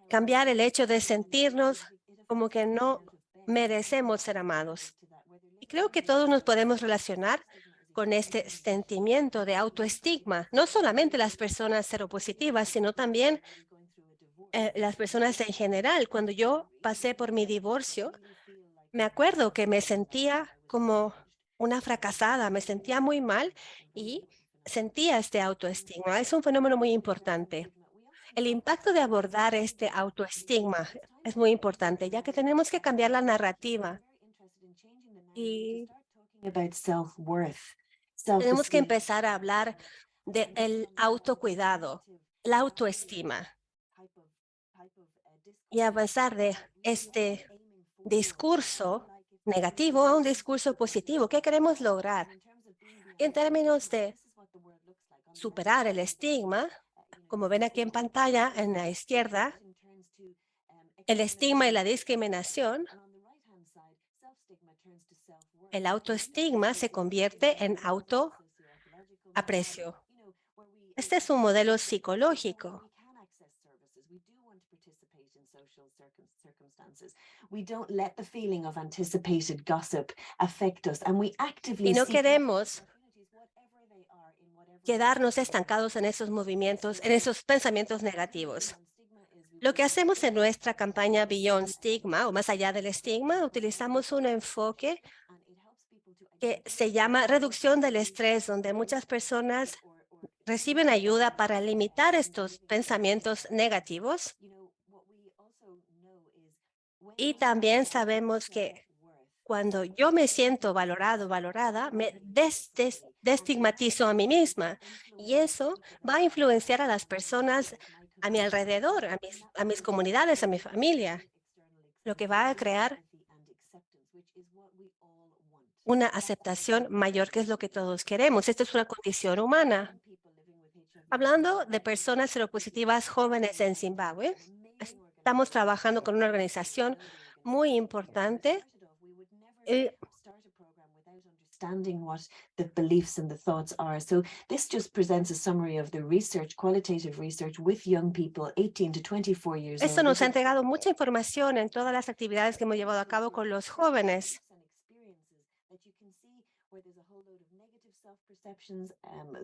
Cambiar el hecho de sentirnos como que no merecemos ser amados. Y creo que todos nos podemos relacionar con este sentimiento de autoestigma, no solamente las personas seropositivas, sino también las personas en general. Cuando yo pasé por mi divorcio, me acuerdo que me sentía como una fracasada, me sentía muy mal y sentía este autoestigma. Es un fenómeno muy importante. El impacto de abordar este autoestigma es muy importante, ya que tenemos que cambiar la narrativa y About self-worth, tenemos que self-esteem. empezar a hablar del autocuidado, la autoestima y avanzar de este discurso negativo a un discurso positivo. ¿Qué queremos lograr? En términos de superar el estigma, como ven aquí en pantalla, en la izquierda, el estigma y la discriminación, el autoestigma se convierte en autoaprecio. Este es un modelo psicológico. We don't let the feeling of anticipated gossip affect us, and we actively Y no seek out queremos opportunities, whatever they are, in whatever quedarnos estancados en esos movimientos, en esos pensamientos negativos. Lo que hacemos en nuestra campaña Beyond Stigma, o más allá del estigma, utilizamos un enfoque que se llama reducción del estrés, donde muchas personas reciben ayuda para limitar estos pensamientos negativos. Y también sabemos que cuando yo me siento valorado, valorada, me desestigmatizo a mí misma. Y eso va a influenciar a las personas a mi alrededor, a mis comunidades, a mi familia, lo que va a crear una aceptación mayor, que es lo que todos queremos. Esto es una condición humana. Hablando de personas seropositivas jóvenes en Zimbabue, estamos trabajando con una organización muy importante. Understanding what the beliefs and the thoughts are. So this just presents a summary of the research, qualitative research with young people 18 to 24 years old. Esto nos ha entregado mucha información en todas las actividades que hemos llevado a cabo con los jóvenes.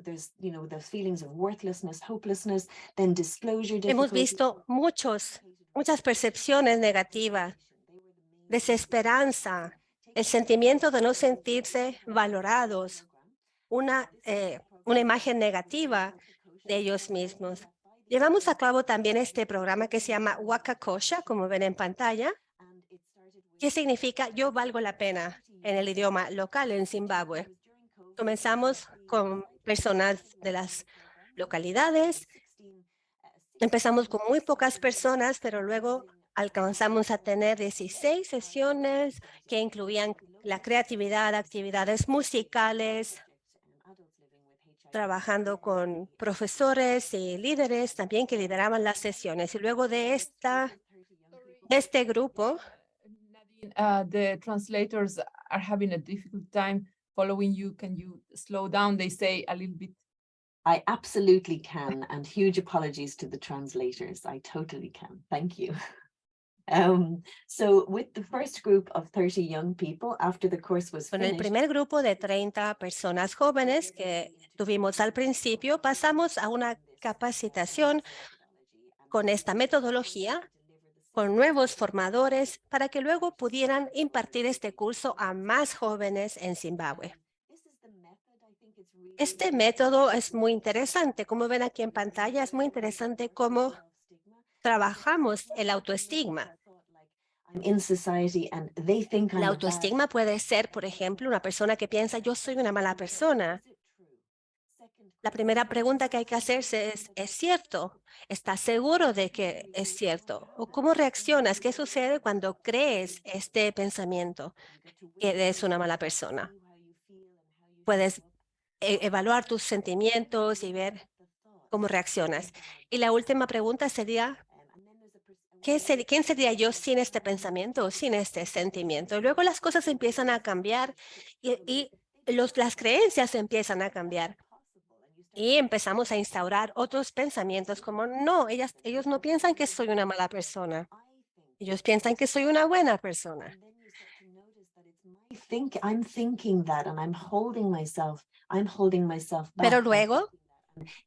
There's, those feelings of worthlessness, hopelessness, then disclosure. Hemos visto muchas percepciones negativas, desesperanza, el sentimiento de no sentirse valorados, una imagen negativa de ellos mismos. Llevamos a cabo también este programa que se llama Wakakosha, como ven en pantalla, que significa yo valgo la pena en el idioma local en Zimbabue. Comenzamos con personas de las localidades. Empezamos con muy pocas personas, pero luego alcanzamos a tener 16 sesiones que incluían la creatividad, actividades musicales, trabajando con profesores y líderes también que lideraban las sesiones. Y luego de este grupo, The translators are having a difficult time following you. Can you slow down? They say a little bit. I absolutely can, and huge apologies to the translators. I totally can. Thank you. So with the first group of 30 young people, after the course was con el finished, primer grupo de 30 personas jóvenes que tuvimos al principio, pasamos a una capacitación con esta metodología, con nuevos formadores, para que luego pudieran impartir este curso a más jóvenes en Zimbabue. Este método es muy interesante. Como ven aquí en pantalla, es muy interesante cómo trabajamos el autoestigma. I'm in society and they think I'm La a bad autoestigma puede ser, por ejemplo, una persona que piensa yo soy una mala persona. La primera pregunta que hay que hacerse ¿es cierto? ¿Estás seguro de que es cierto? ¿O cómo reaccionas? ¿Qué sucede cuando crees este pensamiento que eres una mala persona? Puedes evaluar tus sentimientos y ver cómo reaccionas. Y la última pregunta sería, ¿quién sería yo sin este pensamiento o sin este sentimiento? Y luego las cosas empiezan a cambiar y las creencias empiezan a cambiar. Y empezamos a instaurar otros pensamientos como, no, ellos no piensan que soy una mala persona. Ellos piensan que soy una buena persona. I'm thinking that and I'm holding myself back. Pero luego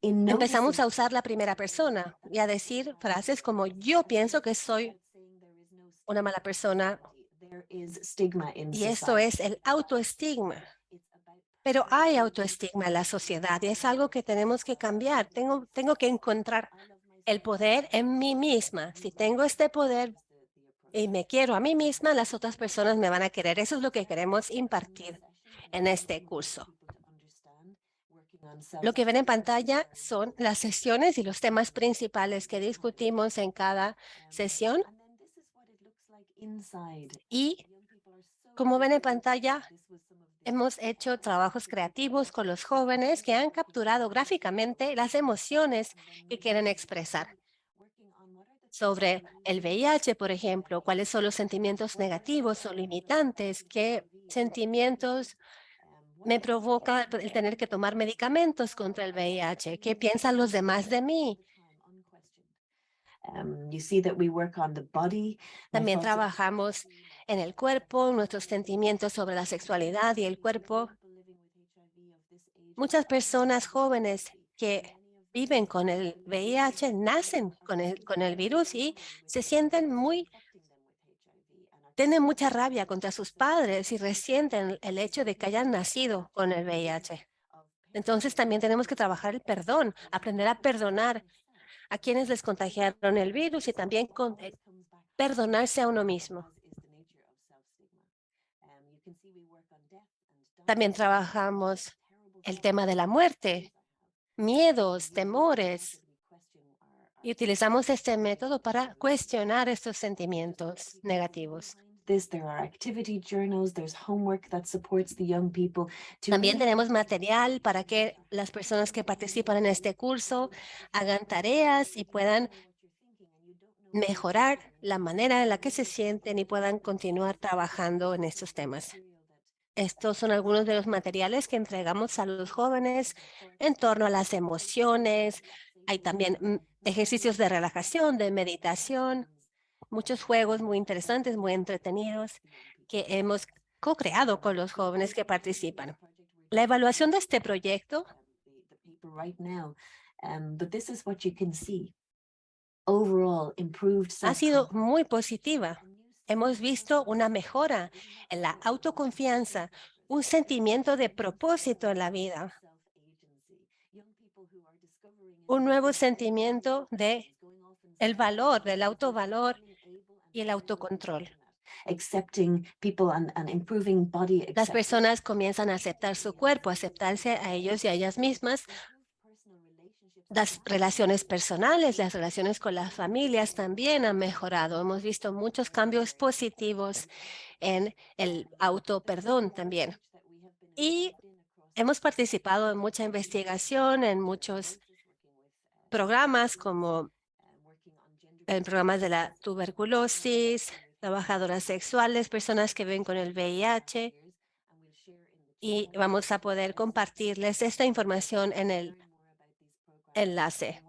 In empezamos noticing a usar la primera persona y a decir frases como yo pienso que soy una mala persona there is stigma in y esto society. es el autoestigma. Pero hay autoestigma en la sociedad y es algo que tenemos que cambiar. Tengo que encontrar el poder en mí misma. Si tengo este poder y me quiero a mí misma, las otras personas me van a querer. Eso es lo que queremos impartir en este curso. Lo que ven en pantalla son las sesiones y los temas principales que discutimos en cada sesión. Y como ven en pantalla, hemos hecho trabajos creativos con los jóvenes que han capturado gráficamente las emociones que quieren expresar. Sobre el VIH, por ejemplo, cuáles son los sentimientos negativos o limitantes, qué sentimientos me provoca el tener que tomar medicamentos contra el VIH, qué piensan los demás de mí. You see that we work on the body. También trabajamos en el cuerpo, nuestros sentimientos sobre la sexualidad y el cuerpo. Muchas personas jóvenes que viven con el VIH nacen con el virus y se sienten tienen mucha rabia contra sus padres y resienten el hecho de que hayan nacido con el VIH. Entonces también tenemos que trabajar el perdón, aprender a perdonar a quienes les contagiaron el virus y también perdonarse a uno mismo. También trabajamos el tema de la muerte, miedos, temores, y utilizamos este método para cuestionar estos sentimientos negativos. There are activity journals, there's homework that supports the young people. También tenemos material para que las personas que participan en este curso hagan tareas y puedan mejorar la manera en la que se sienten y puedan continuar trabajando en estos temas. Estos son algunos de los materiales que entregamos a los jóvenes en torno a las emociones. Hay también ejercicios de relajación, de meditación, muchos juegos muy interesantes, muy entretenidos que hemos co-creado con los jóvenes que participan. La evaluación de este proyecto ha sido muy positiva. Hemos visto una mejora en la autoconfianza, un sentimiento de propósito en la vida, un nuevo sentimiento de el valor, del autovalor y el autocontrol. Las personas comienzan a aceptar su cuerpo, a aceptarse a ellos y a ellas mismas. Las relaciones personales, las relaciones con las familias también han mejorado. Hemos visto muchos cambios positivos en el autoperdón también. Y hemos participado en mucha investigación, en muchos programas como en programas de la tuberculosis, trabajadoras sexuales, personas que viven con el VIH. Y vamos a poder compartirles esta información en el enlace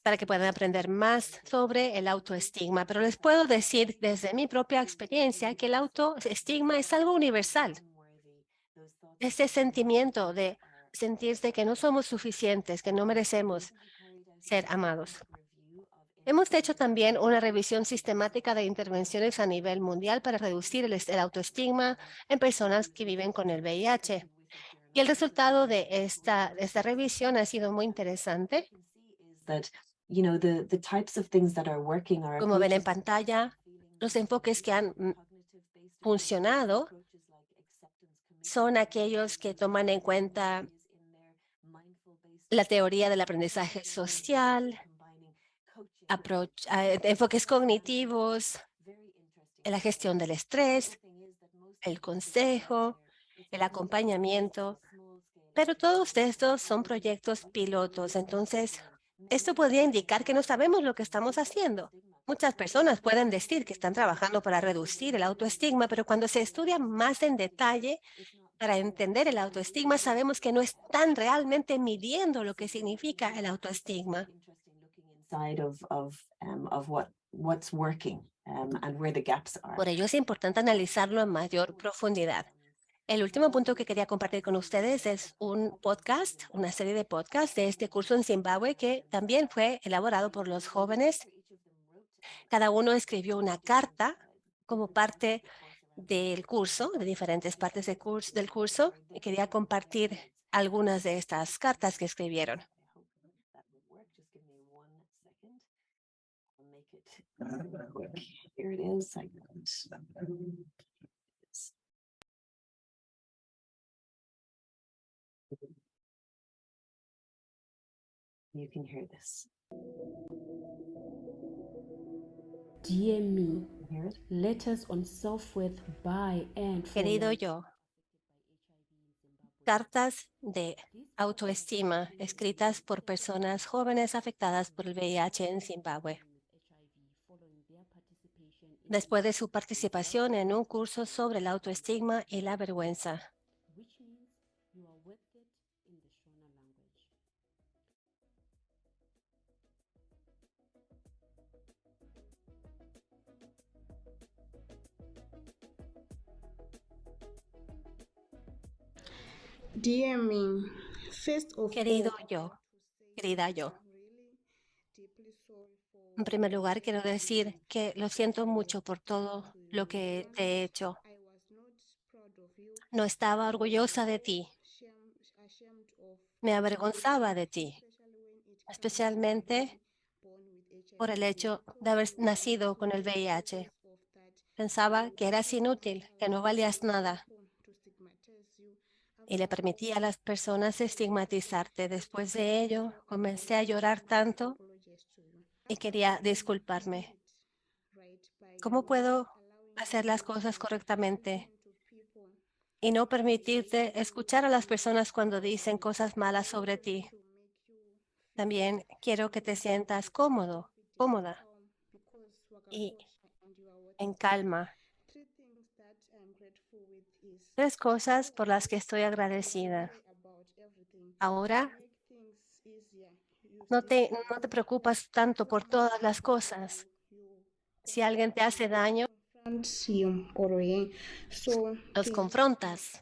para que puedan aprender más sobre el autoestigma. Pero les puedo decir desde mi propia experiencia que el autoestigma es algo universal. Este sentimiento de sentirse que no somos suficientes, que no merecemos ser amados. Hemos hecho también una revisión sistemática de intervenciones a nivel mundial para reducir el autoestigma en personas que viven con el VIH. Y el resultado de esta revisión ha sido muy interesante. Como ven en pantalla, Los enfoques que han funcionado son aquellos que toman en cuenta la teoría del aprendizaje social, enfoques cognitivos, la gestión del estrés, el consejo, el acompañamiento, pero todos estos son proyectos pilotos. Entonces, esto podría indicar que no sabemos lo que estamos haciendo. Muchas personas pueden decir que están trabajando para reducir el autoestigma, pero cuando se estudia más en detalle para entender el autoestigma, sabemos que no están realmente midiendo lo que significa el autoestigma. Por ello es importante analizarlo en mayor profundidad. El último punto que quería compartir con ustedes es un podcast, una serie de podcasts de este curso en Zimbabue que también fue elaborado por los jóvenes. Cada uno escribió una carta como parte del curso, de diferentes partes del curso, y quería compartir algunas de estas cartas que escribieron. Here it is. You can hear this. Dear me, Hear it? letters on self-worth by and for Querido white. yo, cartas de autoestima escritas por personas jóvenes afectadas por el VIH en Zimbabue. Después de su participación en un curso sobre el autoestigma y la vergüenza. Which means you are worth it in the Shona language. Dear me, first of Querido all, yo, querida yo, really deeply sorry for en primer lugar quiero decir que lo siento mucho por todo lo que te he hecho. I was not proud of you, No estaba orgullosa de ti, ashamed of, me avergonzaba de ti, especially when it comes to especialmente being born with por el HIV. hecho de haber nacido con el VIH. Pensaba que eras inútil, que no valías nada y le permitía a las personas estigmatizarte. Después de ello, comencé a llorar tanto y quería disculparme. ¿Cómo puedo hacer las cosas correctamente y no permitirte escuchar a las personas cuando dicen cosas malas sobre ti? También quiero que te sientas cómodo, cómoda y en calma. 3 cosas por las que estoy agradecida. Ahora, no te preocupas tanto por todas las cosas. Si alguien te hace daño, los confrontas.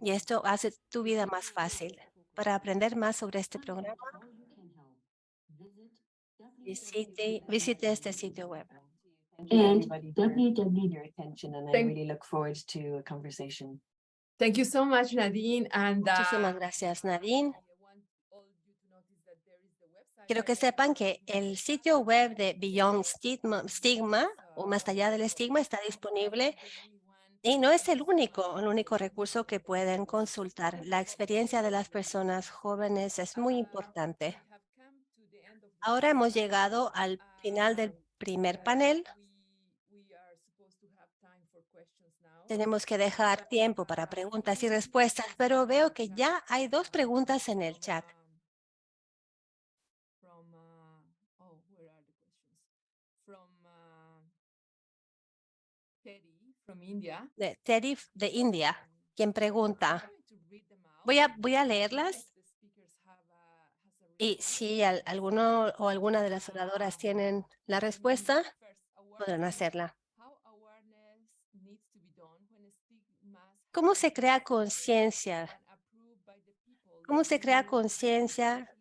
Y esto hace tu vida más fácil. Para aprender más sobre este programa, visite este sitio web. Thank you, And everybody, for your attention, and I Thank- really look forward to a conversation. Thank you so much, Nadine. And Muchísimas gracias, Nadine. Quiero que sepan que el sitio web de Beyond Stigma, o Más allá del estigma, está disponible y no es el único recurso que pueden consultar. La experiencia de las personas jóvenes es muy importante. Ahora hemos llegado al final del primer panel. Tenemos que dejar tiempo para preguntas y respuestas, pero veo que ya hay 2 preguntas en el chat. De Teddy de India, quien pregunta. Voy a leerlas y si alguno o alguna de las oradoras tienen la respuesta, podrán hacerla. ¿Cómo se crea conciencia? ¿Cómo se crea conciencia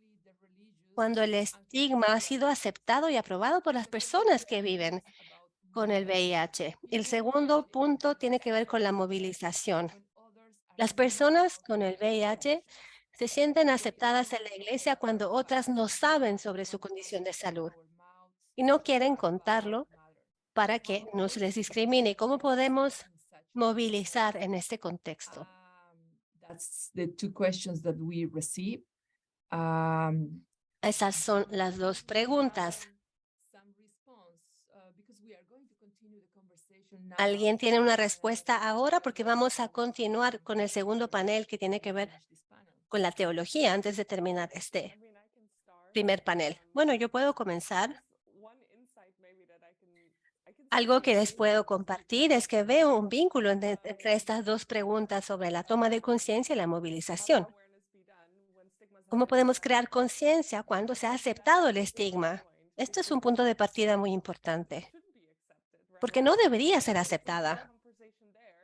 cuando el estigma ha sido aceptado y aprobado por las personas que viven con el VIH? El segundo punto tiene que ver con la movilización. Las personas con el VIH se sienten aceptadas en la iglesia cuando otras no saben sobre su condición de salud y no quieren contarlo para que no se les discrimine. ¿Cómo podemos movilizar en este contexto? That's the two questions that we receive. Esas son las dos preguntas. ¿Alguien tiene una respuesta ahora? Porque vamos a continuar con el segundo panel que tiene que ver con la teología antes de terminar este primer panel. Bueno, yo puedo comenzar. Algo que les puedo compartir es que veo un vínculo entre estas dos preguntas sobre la toma de conciencia y la movilización. ¿Cómo podemos crear conciencia cuando se ha aceptado el estigma? Esto es un punto de partida muy importante, porque no debería ser aceptada.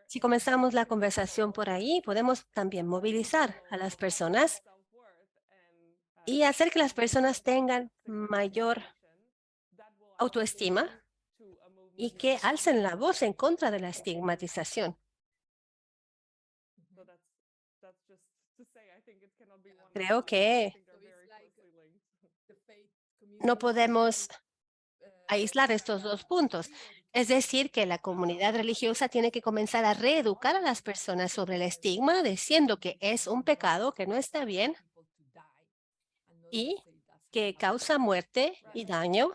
Si comenzamos la conversación por ahí, podemos también movilizar a las personas y hacer que las personas tengan mayor autoestima y que alcen la voz en contra de la estigmatización. Creo que no podemos aislar estos dos puntos. Es decir, que la comunidad religiosa tiene que comenzar a reeducar a las personas sobre el estigma, diciendo que es un pecado, que no está bien y que causa muerte y daño.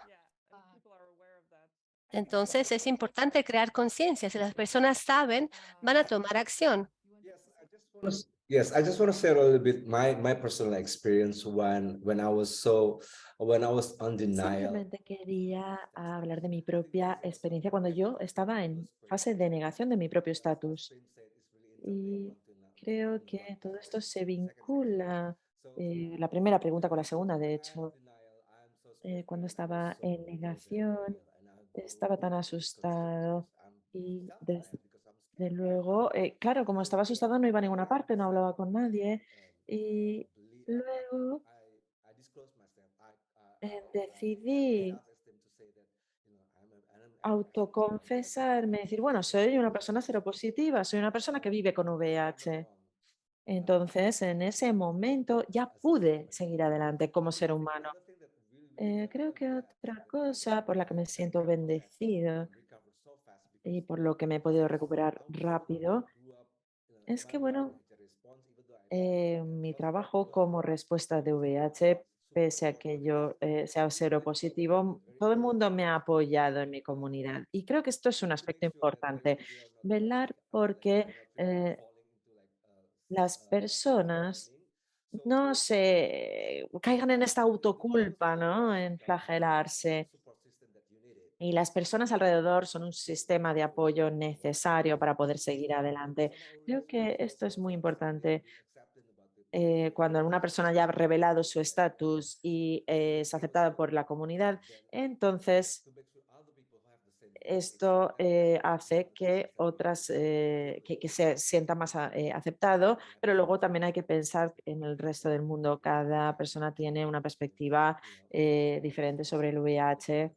Entonces, es importante crear conciencia. Si las personas saben, van a tomar acción. Yes, I just want to share a little bit my personal experience when I was on denial. Simplemente quería hablar de mi propia experiencia cuando yo estaba en fase de negación de mi propio estatus. Y creo que todo esto se vincula, la primera pregunta con la segunda, de hecho. Cuando estaba en negación, estaba tan asustado y desde luego, claro, como estaba asustado no iba a ninguna parte, no hablaba con nadie y luego decidí autoconfesarme, decir, bueno, soy una persona seropositiva, soy una persona que vive con VIH. Entonces, en ese momento ya pude seguir adelante como ser humano. Creo que otra cosa por la que me siento bendecido y por lo que me he podido recuperar rápido es que, bueno, mi trabajo como respuesta de VIH, pese a que yo sea seropositivo, todo el mundo me ha apoyado en mi comunidad. Y creo que esto es un aspecto importante, velar porque las personas no se caigan en esta autoculpa, ¿no? En flagelarse. Y las personas alrededor son un sistema de apoyo necesario para poder seguir adelante. Creo que esto es muy importante. Cuando una persona ya ha revelado su estatus y es aceptada por la comunidad, entonces esto hace que otras, que se sienta más aceptado, pero luego también hay que pensar en el resto del mundo. Cada persona tiene una perspectiva diferente sobre el VIH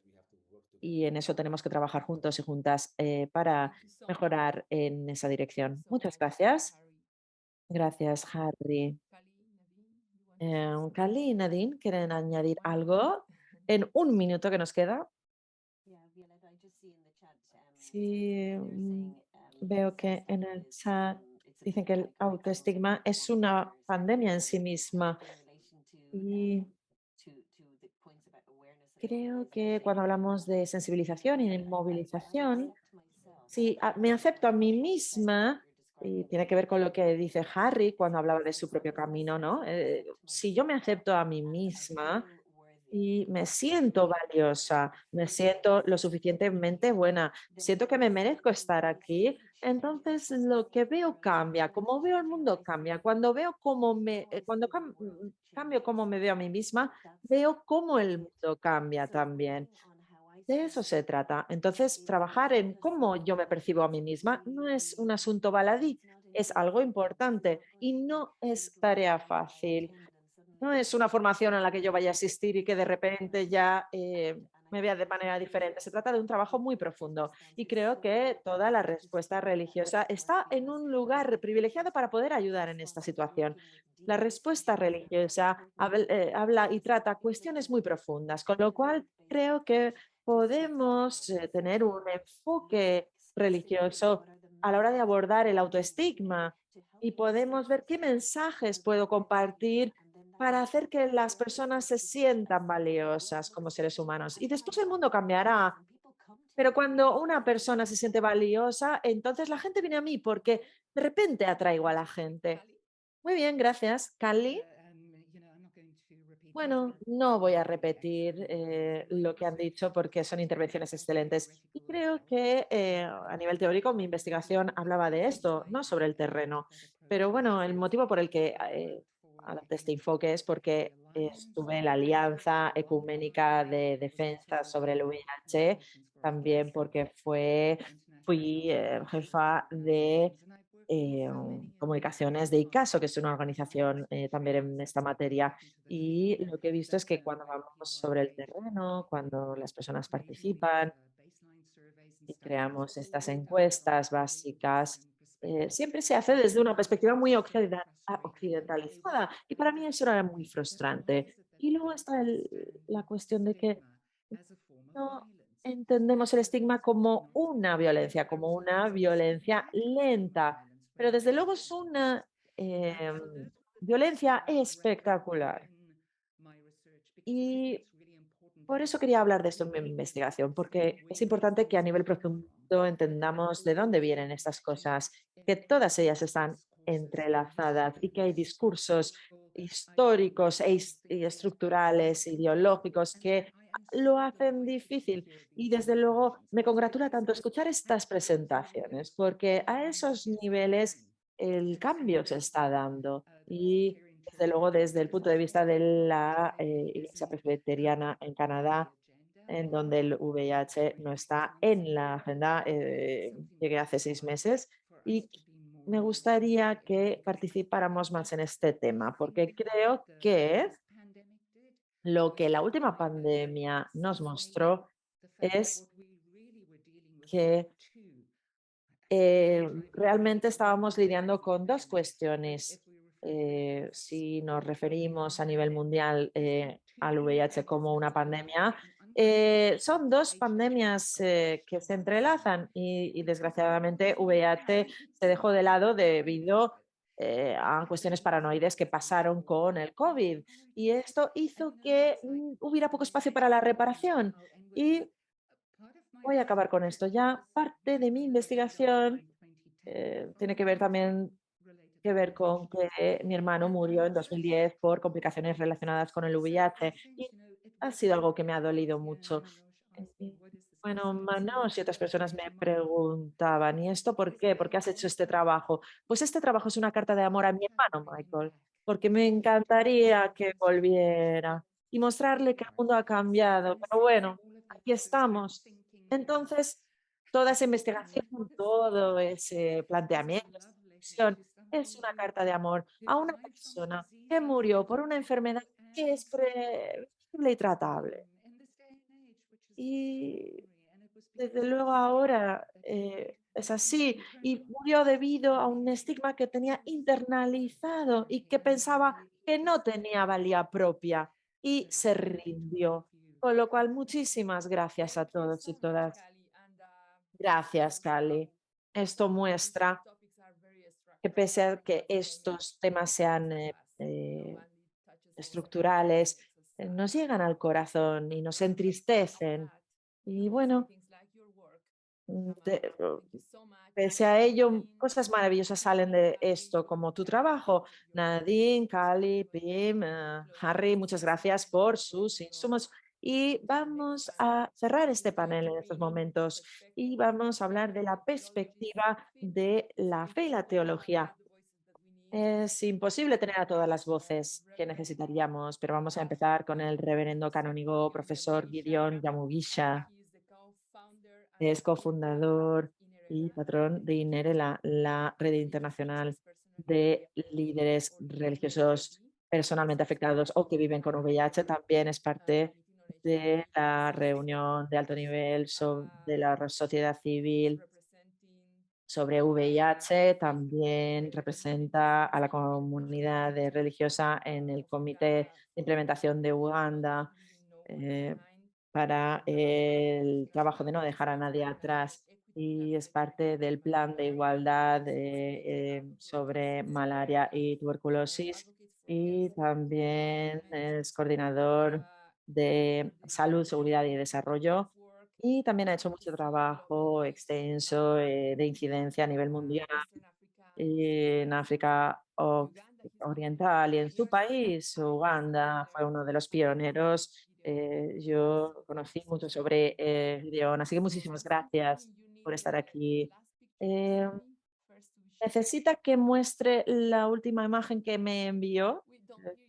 y en eso tenemos que trabajar juntos y juntas para mejorar en esa dirección. Muchas gracias. Gracias, Harry. Kali y Nadine, ¿quieren añadir algo en un minuto que nos queda? Sí, veo que en el chat dicen que el autoestigma es una pandemia en sí misma. Y creo que cuando hablamos de sensibilización y de movilización, si me acepto a mí misma, y tiene que ver con lo que dice Harry cuando hablaba de su propio camino, ¿no? Si yo me acepto a mí misma y me siento valiosa, me siento lo suficientemente buena, siento que me merezco estar aquí, entonces lo que veo cambia, como veo el mundo cambia. Cuando veo cómo cambio cómo me veo a mí misma, veo cómo el mundo cambia también. De eso se trata. Entonces, trabajar en cómo yo me percibo a mí misma no es un asunto baladí, es algo importante y no es tarea fácil. No es una formación a la que yo vaya a asistir y que de repente ya me vea de manera diferente. Se trata de un trabajo muy profundo y creo que toda la respuesta religiosa está en un lugar privilegiado para poder ayudar en esta situación. La respuesta religiosa habla y trata cuestiones muy profundas, con lo cual creo que podemos tener un enfoque religioso a la hora de abordar el autoestigma y podemos ver qué mensajes puedo compartir para hacer que las personas se sientan valiosas como seres humanos. Y después el mundo cambiará. Pero cuando una persona se siente valiosa, entonces la gente viene a mí porque de repente atraigo a la gente. Muy bien, gracias. Cali. Bueno, no voy a repetir lo que han dicho porque son intervenciones excelentes. Y creo que a nivel teórico mi investigación hablaba de esto, no sobre el terreno. Pero bueno, el motivo por el que adopté este enfoque es porque estuve en la Alianza Ecuménica de Defensa sobre el VIH, también porque fui jefa de comunicaciones de ICASO, que es una organización también en esta materia. Y lo que he visto es que cuando vamos sobre el terreno, cuando las personas participan y creamos estas encuestas básicas, siempre se hace desde una perspectiva muy occidentalizada. Y para mí eso era muy frustrante. Y luego está la cuestión de que no entendemos el estigma como una violencia lenta, pero desde luego es una violencia espectacular. Y por eso quería hablar de esto en mi investigación, porque es importante que a nivel profundo entendamos de dónde vienen estas cosas, que todas ellas están entrelazadas y que hay discursos históricos y estructurales, ideológicos, que lo hacen difícil. Y desde luego me congratula tanto escuchar estas presentaciones, porque a esos niveles el cambio se está dando. Y desde luego, desde el punto de vista de la Iglesia Presbiteriana en Canadá, en donde el VIH no está en la agenda, llegué hace 6 meses y me gustaría que participáramos más en este tema, porque creo que lo que la última pandemia nos mostró es que realmente estábamos lidiando con dos cuestiones. Si nos referimos a nivel mundial al VIH como una pandemia, son dos pandemias que se entrelazan y desgraciadamente VIH se dejó de lado debido a cuestiones paranoides que pasaron con el COVID. Y esto hizo que hubiera poco espacio para la reparación. Y voy a acabar con esto ya. Parte de mi investigación tiene que ver también con que mi hermano murió en 2010 por complicaciones relacionadas con el VIH y ha sido algo que me ha dolido mucho. Y, bueno, Manos y otras personas me preguntaban, ¿y esto por qué? ¿Por qué has hecho este trabajo? Pues este trabajo es una carta de amor a mi hermano, Michael, porque me encantaría que volviera y mostrarle que el mundo ha cambiado. Pero bueno, aquí estamos. Entonces, toda esa investigación, todo ese planteamiento, esa reflexión, es una carta de amor a una persona que murió por una enfermedad que es previsible y tratable. Y desde luego ahora es así. Y murió debido a un estigma que tenía internalizado y que pensaba que no tenía valía propia y se rindió. Con lo cual, muchísimas gracias a todos y todas. Gracias, Cali. Esto muestra que pese a que estos temas sean estructurales, nos llegan al corazón y nos entristecen. Y bueno, pese a ello, cosas maravillosas salen de esto, como tu trabajo. Nadine, Cali, Pim, Harry, muchas gracias por sus insumos. Y vamos a cerrar este panel en estos momentos y vamos a hablar de la perspectiva de la fe y la teología. Es imposible tener a todas las voces que necesitaríamos, pero vamos a empezar con el reverendo canónigo profesor Gideon Yamugisha. Es cofundador y patrón de INERE, la red internacional de líderes religiosos personalmente afectados o que viven con VIH. También es parte de la reunión de alto nivel de la sociedad civil sobre VIH, también representa a la comunidad religiosa en el Comité de Implementación de Uganda para el trabajo de no dejar a nadie atrás, y es parte del plan de igualdad sobre malaria y tuberculosis, y también es coordinador de salud, seguridad y desarrollo, y también ha hecho mucho trabajo extenso de incidencia a nivel mundial en África Oriental y en su país, Uganda, fue uno de los pioneros. Yo conocí mucho sobre Gideon, así que muchísimas gracias por estar aquí. Eh, necesita que muestre la última imagen que me envió,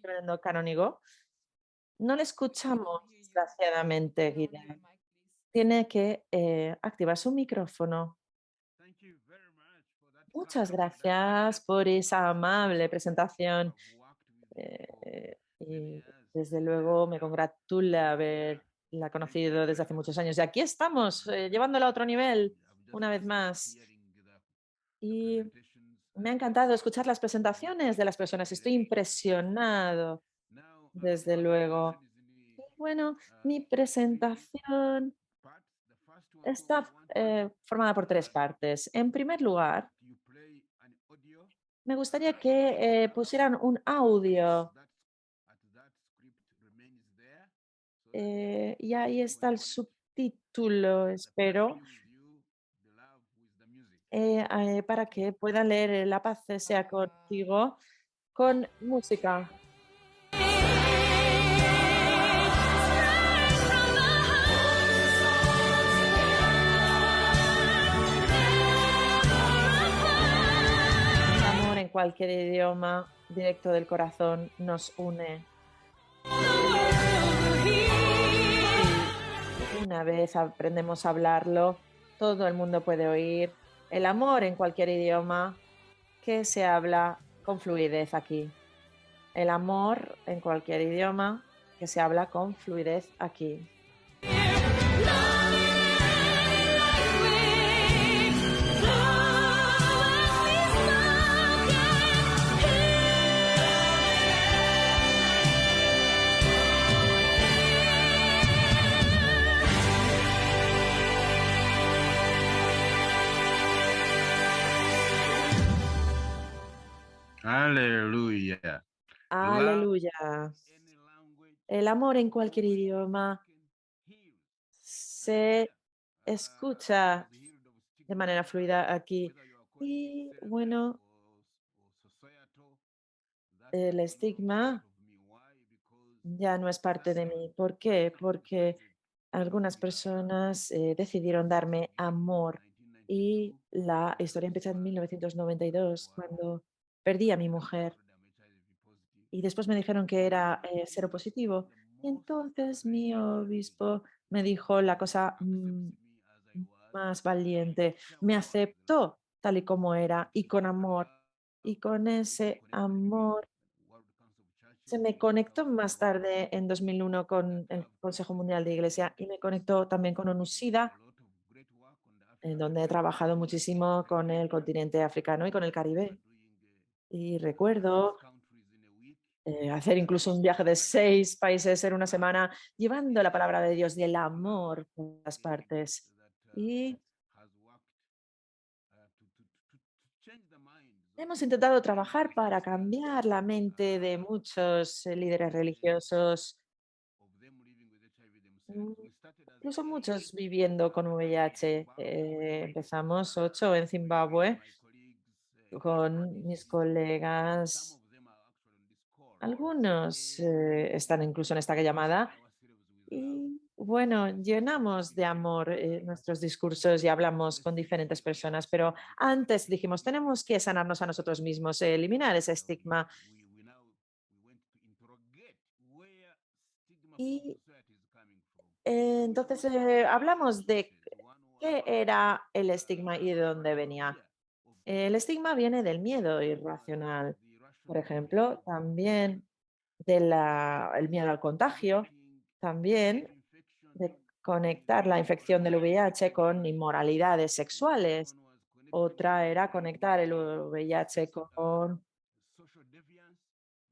tremendo canónigo. No le escuchamos, desgraciadamente, Gideon. Tiene que activar su micrófono. Muchas gracias por esa amable presentación. Y desde luego me congratula haberla conocido desde hace muchos años. Y aquí estamos, llevándola a otro nivel, una vez más. Y me ha encantado escuchar las presentaciones de las personas. Estoy impresionado, desde luego. Y bueno, mi presentación está formada por 3 partes. En primer lugar, me gustaría que pusieran un audio. Y ahí está el subtítulo, espero, para que puedan leer La paz sea contigo con música. El amor en cualquier idioma, directo del corazón, nos une. Una vez aprendemos a hablarlo, todo el mundo puede oír el amor en cualquier idioma que se habla con fluidez aquí. El amor en cualquier idioma que se habla con fluidez aquí. Aleluya. Aleluya. El amor en cualquier idioma se escucha de manera fluida aquí. Y bueno, el estigma ya no es parte de mí. ¿Por qué? Porque algunas personas decidieron darme amor, y la historia empieza en 1992, cuando perdí a mi mujer, y después me dijeron que era seropositivo. Y entonces mi obispo me dijo la cosa más valiente. Me aceptó tal y como era y con amor. Y con ese amor se me conectó más tarde en 2001 con el Consejo Mundial de Iglesia, y me conectó también con ONU-SIDA, en donde he trabajado muchísimo con el continente africano y con el Caribe. Y recuerdo hacer incluso un viaje de 6 países en una semana, llevando la palabra de Dios y el amor por todas partes. Y hemos intentado trabajar para cambiar la mente de muchos líderes religiosos, incluso muchos viviendo con VIH. Empezamos 8 en Zimbabue con mis colegas. Algunos están incluso en esta llamada. Y bueno, llenamos de amor nuestros discursos y hablamos con diferentes personas, pero antes dijimos, tenemos que sanarnos a nosotros mismos, eliminar ese estigma. Y entonces hablamos de qué era el estigma y de dónde venía. El estigma viene del miedo irracional, por ejemplo, también del miedo al contagio, también conectar la infección del VIH con inmoralidades sexuales. Otra era conectar el VIH con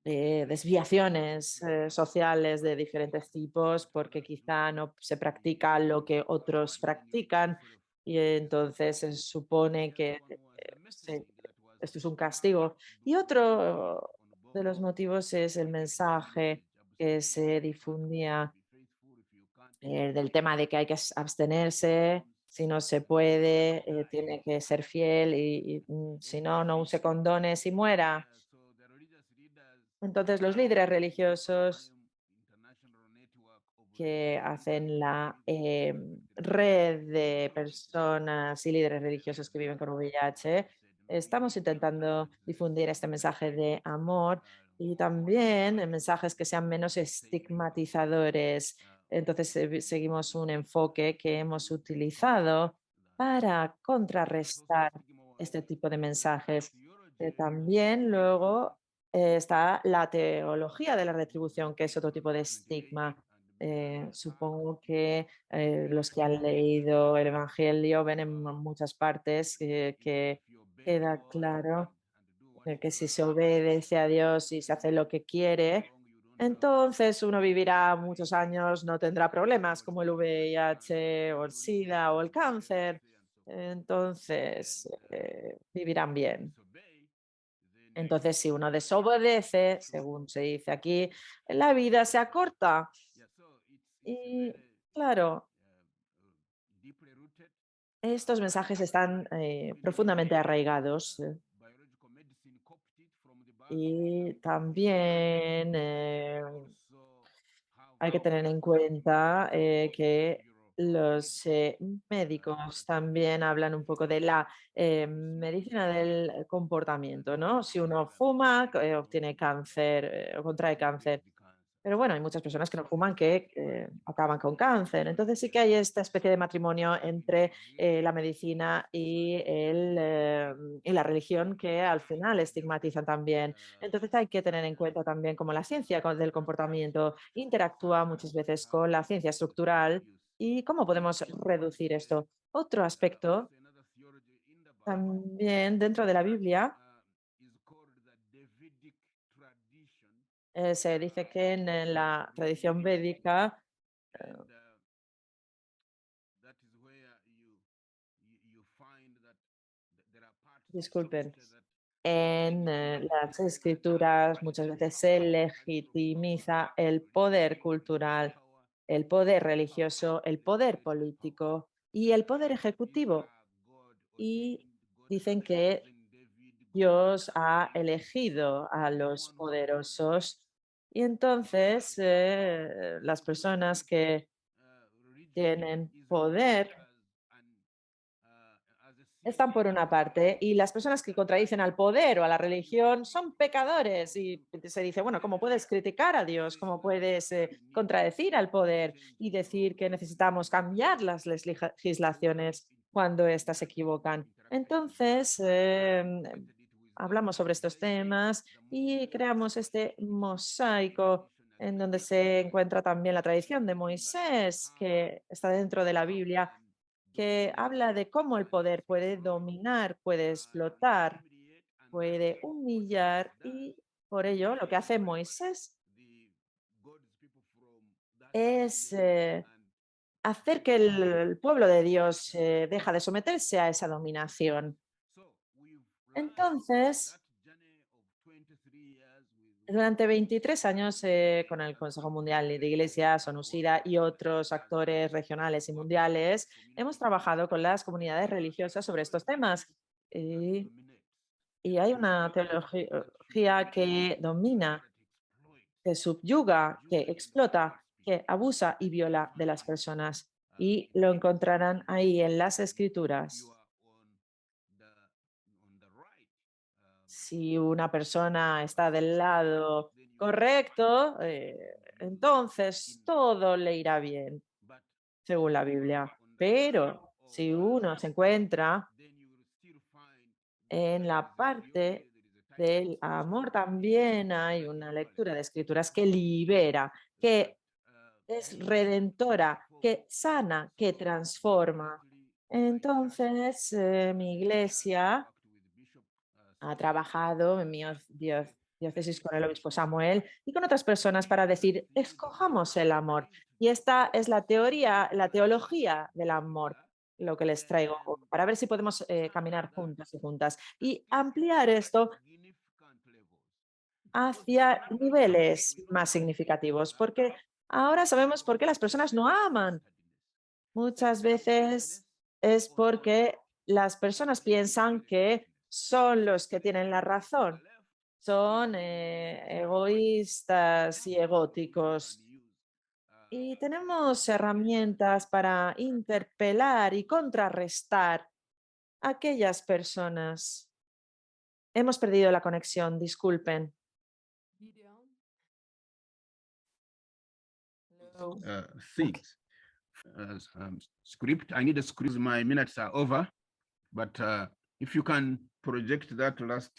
desviaciones sociales de diferentes tipos, porque quizá no se practica lo que otros practican y entonces se supone que esto es un castigo. Y otro de los motivos es el mensaje que se difundía del tema de que hay que abstenerse, si no se puede, tiene que ser fiel y si no, no use condones y muera. Entonces, los líderes religiosos que hacen la red de personas y líderes religiosos que viven con VIH, estamos intentando difundir este mensaje de amor y también mensajes que sean menos estigmatizadores. Entonces, seguimos un enfoque que hemos utilizado para contrarrestar este tipo de mensajes. También luego está la teología de la retribución, que es otro tipo de estigma. Supongo que los que han leído el Evangelio ven en muchas partes que queda claro que si se obedece a Dios y se hace lo que quiere, entonces uno vivirá muchos años, no tendrá problemas como el VIH o el SIDA o el cáncer. Entonces, vivirán bien. Entonces, si uno desobedece, según se dice aquí, la vida se acorta. Y claro, estos mensajes están profundamente arraigados y también hay que tener en cuenta que los médicos también hablan un poco de la medicina del comportamiento, ¿no? Si uno fuma, obtiene cáncer o contrae cáncer. Pero bueno, hay muchas personas que no fuman que acaban con cáncer. Entonces sí que hay esta especie de matrimonio entre la medicina y la religión que al final estigmatizan también. Entonces hay que tener en cuenta también cómo la ciencia del comportamiento interactúa muchas veces con la ciencia estructural y cómo podemos reducir esto. Otro aspecto también dentro de la Biblia se dice que en la tradición védica, disculpen, en las escrituras muchas veces se legitimiza el poder cultural, el poder religioso, el poder político y el poder ejecutivo. Y dicen que Dios ha elegido a los poderosos y entonces las personas que tienen poder están por una parte y las personas que contradicen al poder o a la religión son pecadores y se dice, bueno, ¿cómo puedes criticar a Dios? ¿Cómo puedes contradecir al poder y decir que necesitamos cambiar las legislaciones cuando éstas se equivocan? Entonces, hablamos sobre estos temas y creamos este mosaico en donde se encuentra también la tradición de Moisés, que está dentro de la Biblia, que habla de cómo el poder puede dominar, puede explotar, puede humillar y por ello lo que hace Moisés es hacer que el pueblo de Dios deja de someterse a esa dominación. Entonces, durante 23 años con el Consejo Mundial de Iglesias, ONU-SIDA y otros actores regionales y mundiales, hemos trabajado con las comunidades religiosas sobre estos temas. Y, y hay una teología que domina, que subyuga, que explota, que abusa y viola de las personas. Y lo encontrarán ahí en las escrituras. Si una persona está del lado correcto, entonces todo le irá bien, según la Biblia. Pero si uno se encuentra en la parte del amor, también hay una lectura de escrituras que libera, que es redentora, que sana, que transforma. Entonces, mi iglesia ha trabajado en mi diócesis con el obispo Samuel y con otras personas para decir, escojamos el amor. Y esta es la teoría, la teología del amor, lo que les traigo hoy, para ver si podemos caminar juntos y juntas y ampliar esto hacia niveles más significativos, porque ahora sabemos por qué las personas no aman. Muchas veces es porque las personas piensan que son los que tienen la razón, son egoístas y egóticos. Y tenemos herramientas para interpelar y contrarrestar a aquellas personas. Hemos perdido la conexión, disculpen. Things. Script. I need a script. My minutes are over, but if you can project that last.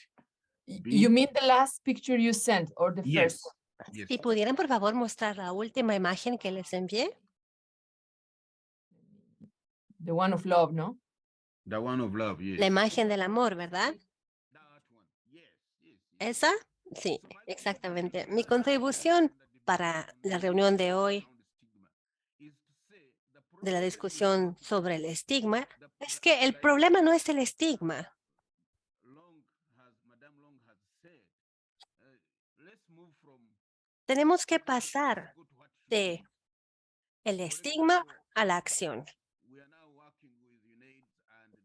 You mean the last picture you sent or the Yes. first? Yes. Si pudieran, por favor, mostrar la última imagen que les envié. The one of love, ¿no? The one of love. Yes. La imagen del amor, ¿verdad? That one. Yes. Yes. ¿Esa? Sí, exactamente. Mi contribución para la reunión de hoy, de la discusión sobre el estigma, es que el problema no es el estigma. Tenemos que pasar de el estigma a la acción.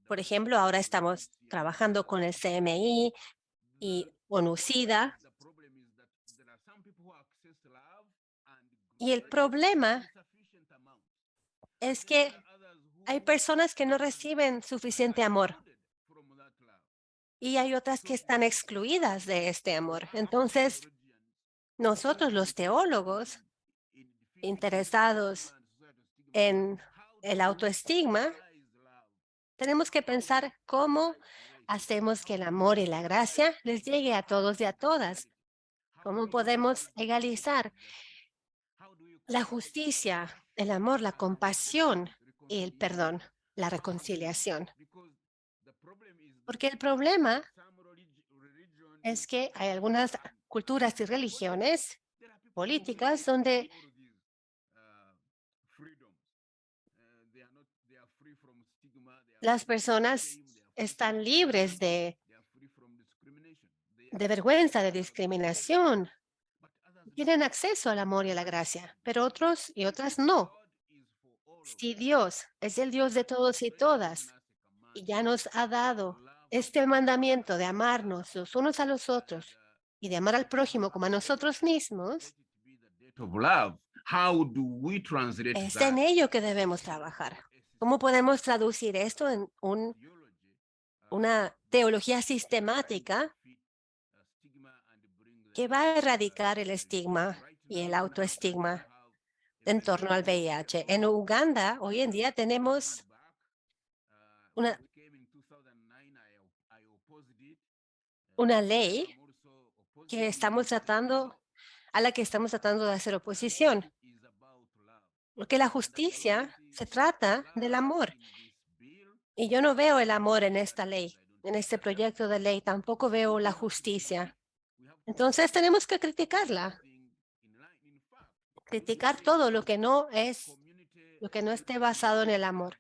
Por ejemplo, ahora estamos trabajando con el CMI y ONU-SIDA. Y el problema es que hay personas que no reciben suficiente amor y hay otras que están excluidas de este amor. Entonces, nosotros los teólogos interesados en el autoestigma, tenemos que pensar cómo hacemos que el amor y la gracia les llegue a todos y a todas. ¿Cómo podemos egalizar la justicia, el amor, la compasión y el perdón, la reconciliación? Porque el problema es que hay algunas culturas y religiones políticas donde las personas están libres de vergüenza, de discriminación. Tienen acceso al amor y a la gracia, pero otros y otras no. Si Dios es el Dios de todos y todas y ya nos ha dado este mandamiento de amarnos los unos a los otros y de amar al prójimo como a nosotros mismos, es en ello que debemos trabajar. ¿Cómo podemos traducir esto en una teología sistemática que va a erradicar el estigma y el autoestigma en torno al VIH? En Uganda, hoy en día tenemos una ley que estamos tratando, a la que estamos tratando de hacer oposición. Porque la justicia se trata del amor. Y yo no veo el amor en esta ley, en este proyecto de ley. Tampoco veo la justicia. Entonces tenemos que criticarla. Criticar todo lo que no esté basado en el amor.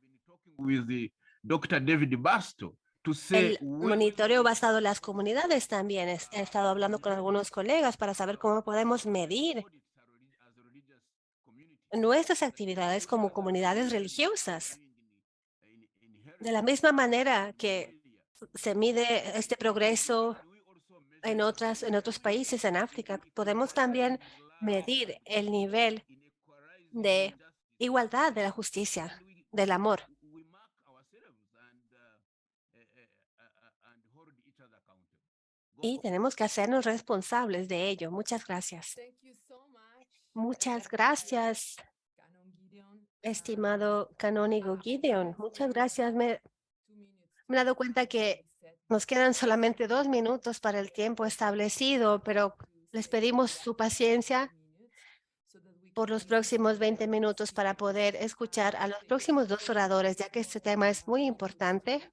With the Dr. David Basto to say El monitoreo basado en las comunidades también. He estado hablando con algunos colegas para saber cómo podemos medir nuestras actividades como comunidades religiosas. De la misma manera que se mide este progreso en otros países en África, podemos también medir el nivel de igualdad, de la justicia, del amor. Y tenemos que hacernos responsables de ello. Muchas gracias. Muchas gracias, estimado canónigo Gideon. Muchas gracias. Me he dado cuenta que nos quedan solamente 2 minutos para el tiempo establecido, pero les pedimos su paciencia por los próximos 20 minutos para poder escuchar a los próximos dos oradores, ya que este tema es muy importante.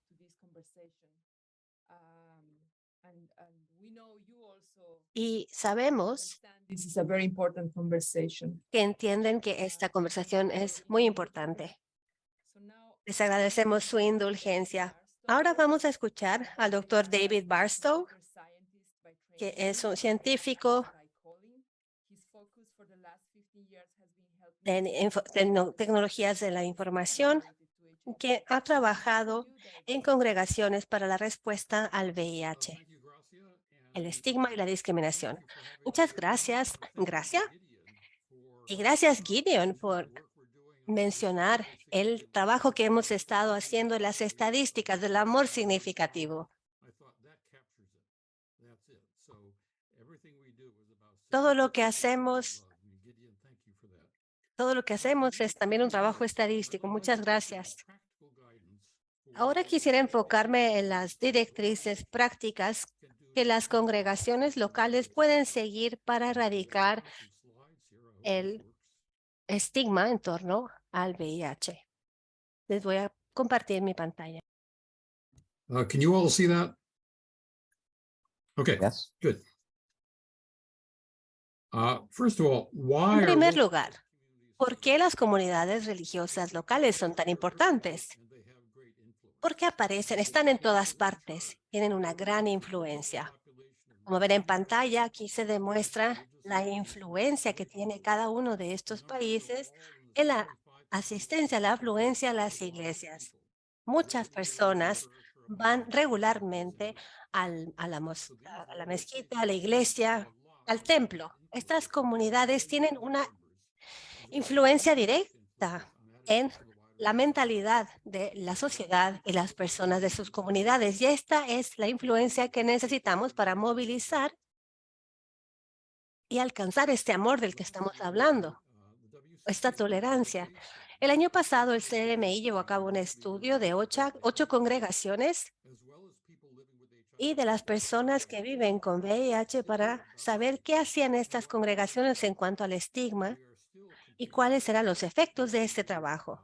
Y sabemos This is a very important conversation. que entienden que esta conversación es muy importante. Les agradecemos su indulgencia. Ahora vamos a escuchar al doctor David Barstow, que es un científico en tecnologías de la información, que ha trabajado en congregaciones para la respuesta al VIH, el estigma y la discriminación. Muchas gracias, Gracia. Y gracias, Gideon, por mencionar el trabajo que hemos estado haciendo en las estadísticas del amor significativo. Todo lo que hacemos es también un trabajo estadístico. Muchas gracias. Ahora quisiera enfocarme en las directrices prácticas que las congregaciones locales pueden seguir para erradicar el estigma en torno al VIH. Les voy a compartir mi pantalla. Can you all see that? Okay, Yes. good. First of all, why En are primer local lugar, ¿por qué las comunidades religiosas locales son tan importantes? Porque están en todas partes, tienen una gran influencia. Como ven en pantalla, aquí se demuestra la influencia que tiene cada uno de estos países en la asistencia, la afluencia a las iglesias. Muchas personas van regularmente a la mezquita, a la iglesia, al templo. Estas comunidades tienen una influencia directa en la mentalidad de la sociedad y las personas de sus comunidades. Y esta es la influencia que necesitamos para movilizar y alcanzar este amor del que estamos hablando, esta tolerancia. El año pasado, el CMI llevó a cabo un estudio de 8 congregaciones y de las personas que viven con VIH para saber qué hacían estas congregaciones en cuanto al estigma y cuáles eran los efectos de este trabajo.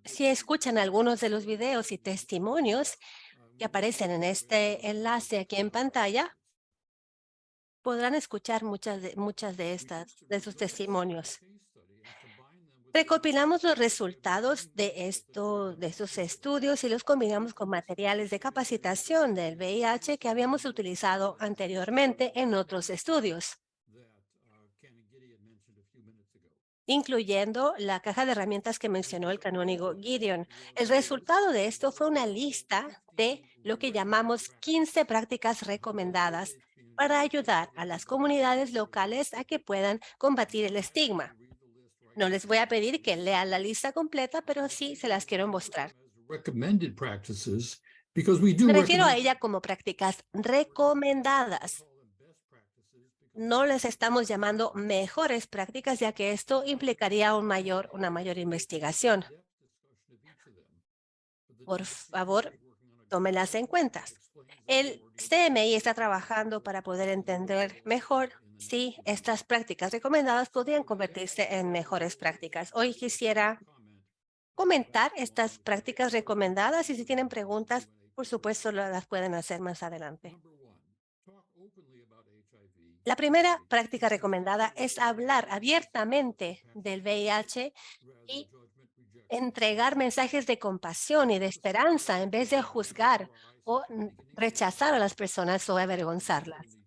Si escuchan algunos de los videos y testimonios que aparecen en este enlace aquí en pantalla, podrán escuchar muchas de sus testimonios. Recopilamos los resultados de estos estudios y los combinamos con materiales de capacitación del VIH que habíamos utilizado anteriormente en otros estudios, incluyendo la caja de herramientas que mencionó el canónigo Gideon. El resultado de esto fue una lista de lo que llamamos 15 prácticas recomendadas para ayudar a las comunidades locales a que puedan combatir el estigma. No les voy a pedir que lean la lista completa, pero sí se las quiero mostrar. Me refiero a ella como prácticas recomendadas. No les estamos llamando mejores prácticas, ya que esto implicaría una mayor investigación. Por favor, tómenlas en cuenta. El CMI está trabajando para poder entender mejor si estas prácticas recomendadas podrían convertirse en mejores prácticas. Hoy quisiera comentar estas prácticas recomendadas y si tienen preguntas, por supuesto, las pueden hacer más adelante. La primera práctica recomendada es hablar abiertamente del VIH y entregar mensajes de compasión y de esperanza en vez de juzgar o rechazar a las personas o avergonzarlas.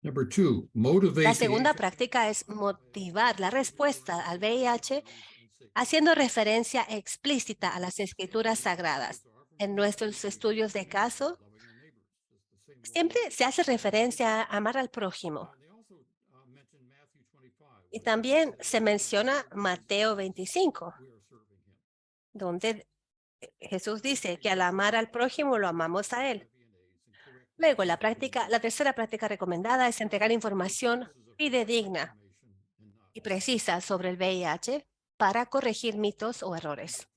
La segunda práctica es motivar la respuesta al VIH haciendo referencia explícita a las escrituras sagradas. En nuestros estudios de caso, siempre se hace referencia a amar al prójimo. Y también se menciona Mateo 25, donde Jesús dice que al amar al prójimo lo amamos a él. Luego, la tercera práctica recomendada es entregar información fidedigna y precisa sobre el VIH para corregir mitos o errores.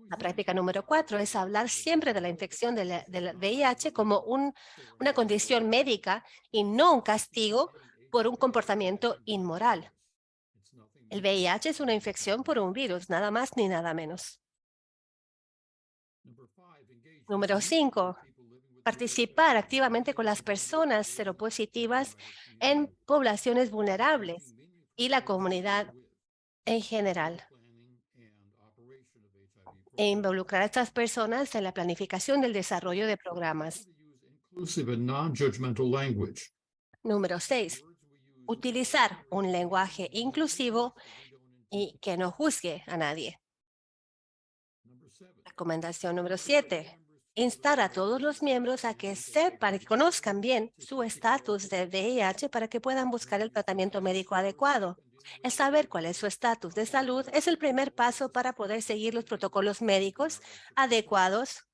La práctica número 4 es hablar siempre de la infección del VIH como una condición médica y no un castigo por un comportamiento inmoral. El VIH es una infección por un virus, nada más ni nada menos. Número 5, participar activamente con las personas seropositivas en poblaciones vulnerables y la comunidad en general. E involucrar a estas personas en la planificación del desarrollo de programas. Inclusive and non-judgmental language. Número 6, utilizar un lenguaje inclusivo y que no juzgue a nadie. Recomendación número 7, instar a todos los miembros a que sepan y conozcan bien su estatus de VIH para que puedan buscar el tratamiento médico adecuado. El saber cuál es su estatus de salud es el primer paso para poder seguir los protocolos médicos adecuados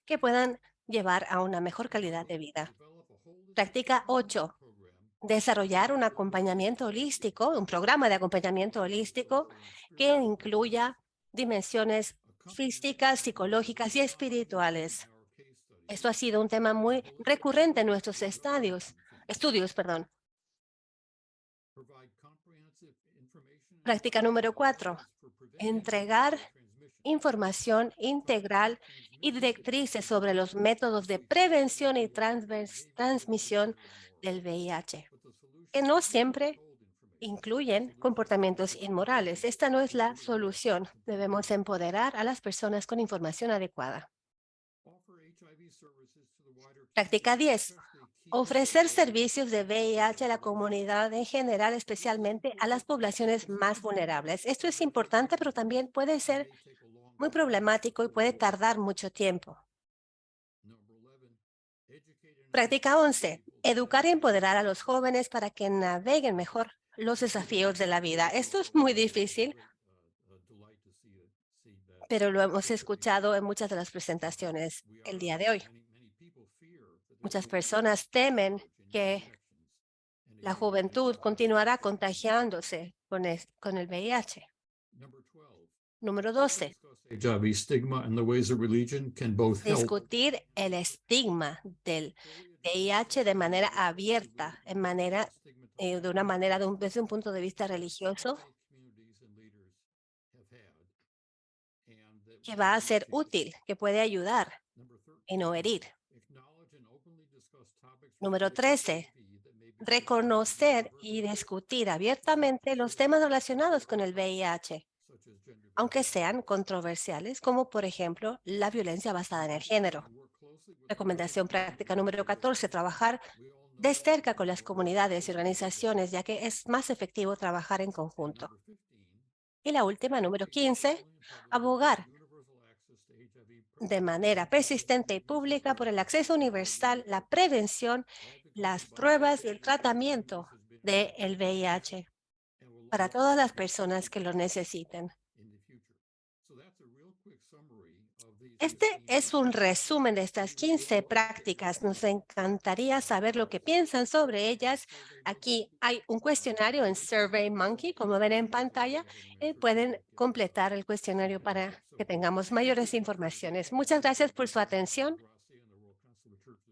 que puedan llevar a una mejor calidad de vida. Práctica 8. Desarrollar un acompañamiento holístico, un programa de acompañamiento holístico que incluya dimensiones físicas, psicológicas y espirituales. Esto ha sido un tema muy recurrente en nuestros estudios. Práctica número 4. Entregar información integral y directrices sobre los métodos de prevención y transmisión del VIH, que no siempre incluyen comportamientos inmorales. Esta no es la solución. Debemos empoderar a las personas con información adecuada. Práctica 10. Ofrecer servicios de VIH a la comunidad en general, especialmente a las poblaciones más vulnerables. Esto es importante, pero también puede ser muy problemático y puede tardar mucho tiempo. Práctica 11. Educar y empoderar a los jóvenes para que naveguen mejor los desafíos de la vida. Esto es muy difícil, pero lo hemos escuchado en muchas de las presentaciones el día de hoy. Muchas personas temen que la juventud continuará contagiándose con el VIH. Número 12. HIV stigma and the ways of religion can both help Discutir el estigma del VIH de manera abierta, de una manera desde un punto de vista religioso, que va a ser útil, que puede ayudar y no herir. Número 13. Reconocer y discutir abiertamente los temas relacionados con el VIH, aunque sean controversiales, como por ejemplo la violencia basada en el género. Recomendación práctica número 14. Trabajar de cerca con las comunidades y organizaciones, ya que es más efectivo trabajar en conjunto. Y la última, número 15. Abogar de manera persistente y pública por el acceso universal, la prevención, las pruebas y el tratamiento del VIH para todas las personas que lo necesiten. Este es un resumen de estas 15 prácticas. Nos encantaría saber lo que piensan sobre ellas. Aquí hay un cuestionario en SurveyMonkey, como ven en pantalla. Pueden completar el cuestionario para que tengamos mayores informaciones. Muchas gracias por su atención.